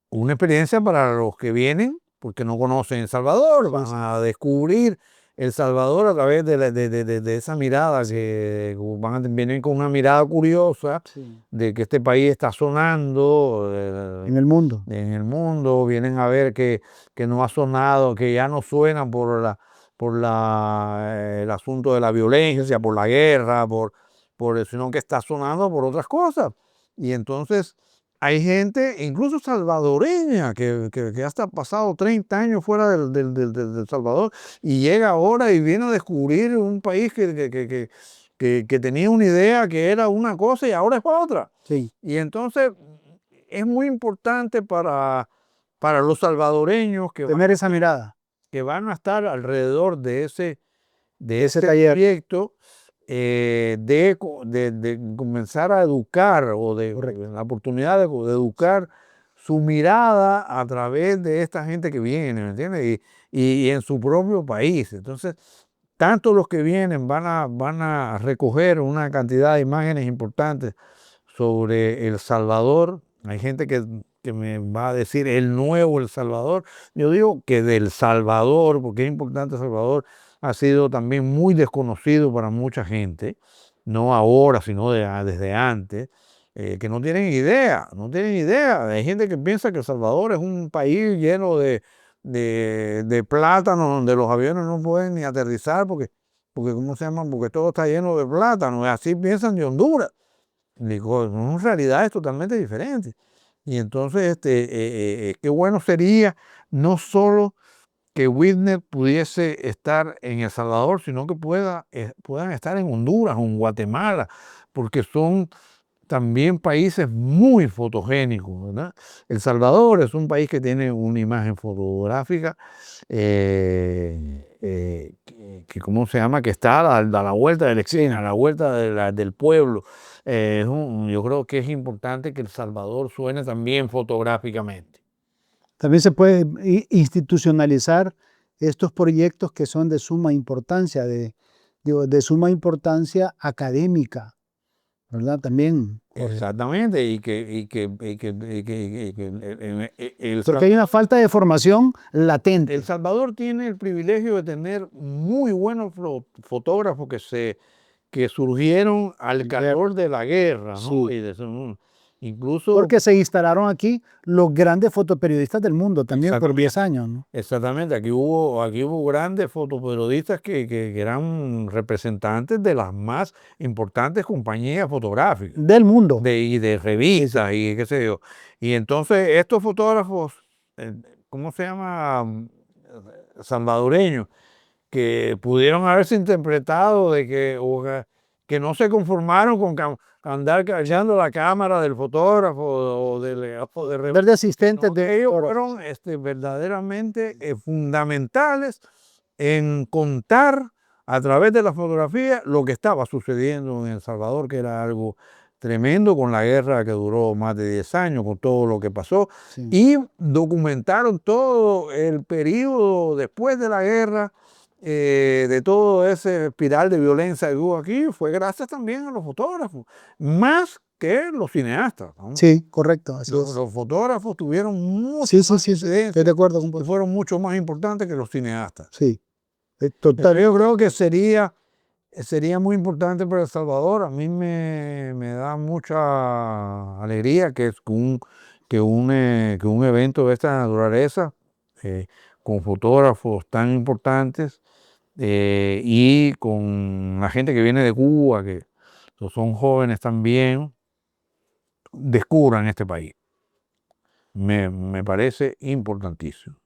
Speaker 2: una experiencia para los que vienen, porque no conocen El Salvador, van a descubrir El Salvador a través de esa mirada, que vienen con una mirada curiosa de que este país está sonando
Speaker 1: En el mundo.
Speaker 2: en el mundo, vienen a ver que no ha sonado, que ya no suena el asunto de la violencia, por la guerra, sino que está sonando por otras cosas. Y entonces hay gente, incluso salvadoreña, que hasta pasado 30 años fuera del Salvador y llega ahora y viene a descubrir un país que tenía una idea que era una cosa y ahora es otra.
Speaker 1: Sí.
Speaker 2: Y entonces es muy importante para los salvadoreños
Speaker 1: Tener esa mirada.
Speaker 2: que van a estar alrededor de ese
Speaker 1: taller.
Speaker 2: proyecto, de comenzar a educar o la oportunidad de educar su mirada a través de esta gente que viene, ¿me entiendes? Y en su propio país. Entonces, tanto los que vienen van a recoger una cantidad de imágenes importantes sobre El Salvador. Hay gente que me va a decir el nuevo El Salvador. Yo digo que del Salvador, porque es importante El Salvador, ha sido también muy desconocido para mucha gente, no ahora, sino desde antes, que no tienen idea, no tienen idea. Hay gente que piensa que El Salvador es un país lleno de plátanos, donde los aviones no pueden ni aterrizar porque ¿cómo se llama? Porque todo está lleno de plátanos. Así piensan de Honduras. Digo, en realidad es totalmente diferente. Y entonces, qué bueno sería no solo que Whitney pudiese estar en El Salvador, sino que puedan estar en Honduras o en Guatemala, porque son también países muy fotogénicos, ¿verdad? El Salvador es un país que tiene una imagen fotográfica ¿cómo se llama? Que está a la vuelta de la esquina, a la vuelta del pueblo. Yo creo que es importante que El Salvador suene también fotográficamente.
Speaker 1: También se puede institucionalizar estos proyectos que son de suma importancia, de suma importancia académica, ¿verdad? También, Jorge.
Speaker 2: Exactamente,
Speaker 1: Porque hay una falta de formación latente.
Speaker 2: El Salvador tiene el privilegio de tener muy buenos fotógrafos que surgieron al calor de la guerra, ¿no?
Speaker 1: Sí.
Speaker 2: Y incluso...
Speaker 1: Porque se instalaron aquí los grandes fotoperiodistas del mundo también por 10 años, ¿no?
Speaker 2: Exactamente, aquí hubo grandes fotoperiodistas que eran representantes de las más importantes compañías fotográficas.
Speaker 1: Del mundo.
Speaker 2: Y de revistas y qué sé yo. Y entonces estos fotógrafos, ¿cómo se llama? Salvadoreños, que pudieron haberse interpretado de que no se conformaron con andar callando la cámara del fotógrafo o
Speaker 1: De asistentes de
Speaker 2: ellos fueron verdaderamente fundamentales en contar a través de la fotografía lo que estaba sucediendo en El Salvador, que era algo tremendo con la guerra que duró más de 10 años, con todo lo que pasó,
Speaker 1: Sí.
Speaker 2: y documentaron todo el periodo después de la guerra, de todo ese espiral de violencia que hubo aquí, fue gracias también a los fotógrafos, más que los cineastas, ¿no?
Speaker 1: Sí, correcto. Así es.
Speaker 2: Los fotógrafos tuvieron mucho
Speaker 1: Sí,
Speaker 2: más incidencia,
Speaker 1: estoy de acuerdo con
Speaker 2: y
Speaker 1: vos.
Speaker 2: fueron mucho más importantes que los cineastas.
Speaker 1: Sí,
Speaker 2: Pero
Speaker 1: total.
Speaker 2: yo creo que sería muy importante para El Salvador. A mí me da mucha alegría que un evento de esta naturaleza, con fotógrafos tan importantes, y con la gente que viene de Cuba, que son jóvenes también, descubran este país. Me parece importantísimo.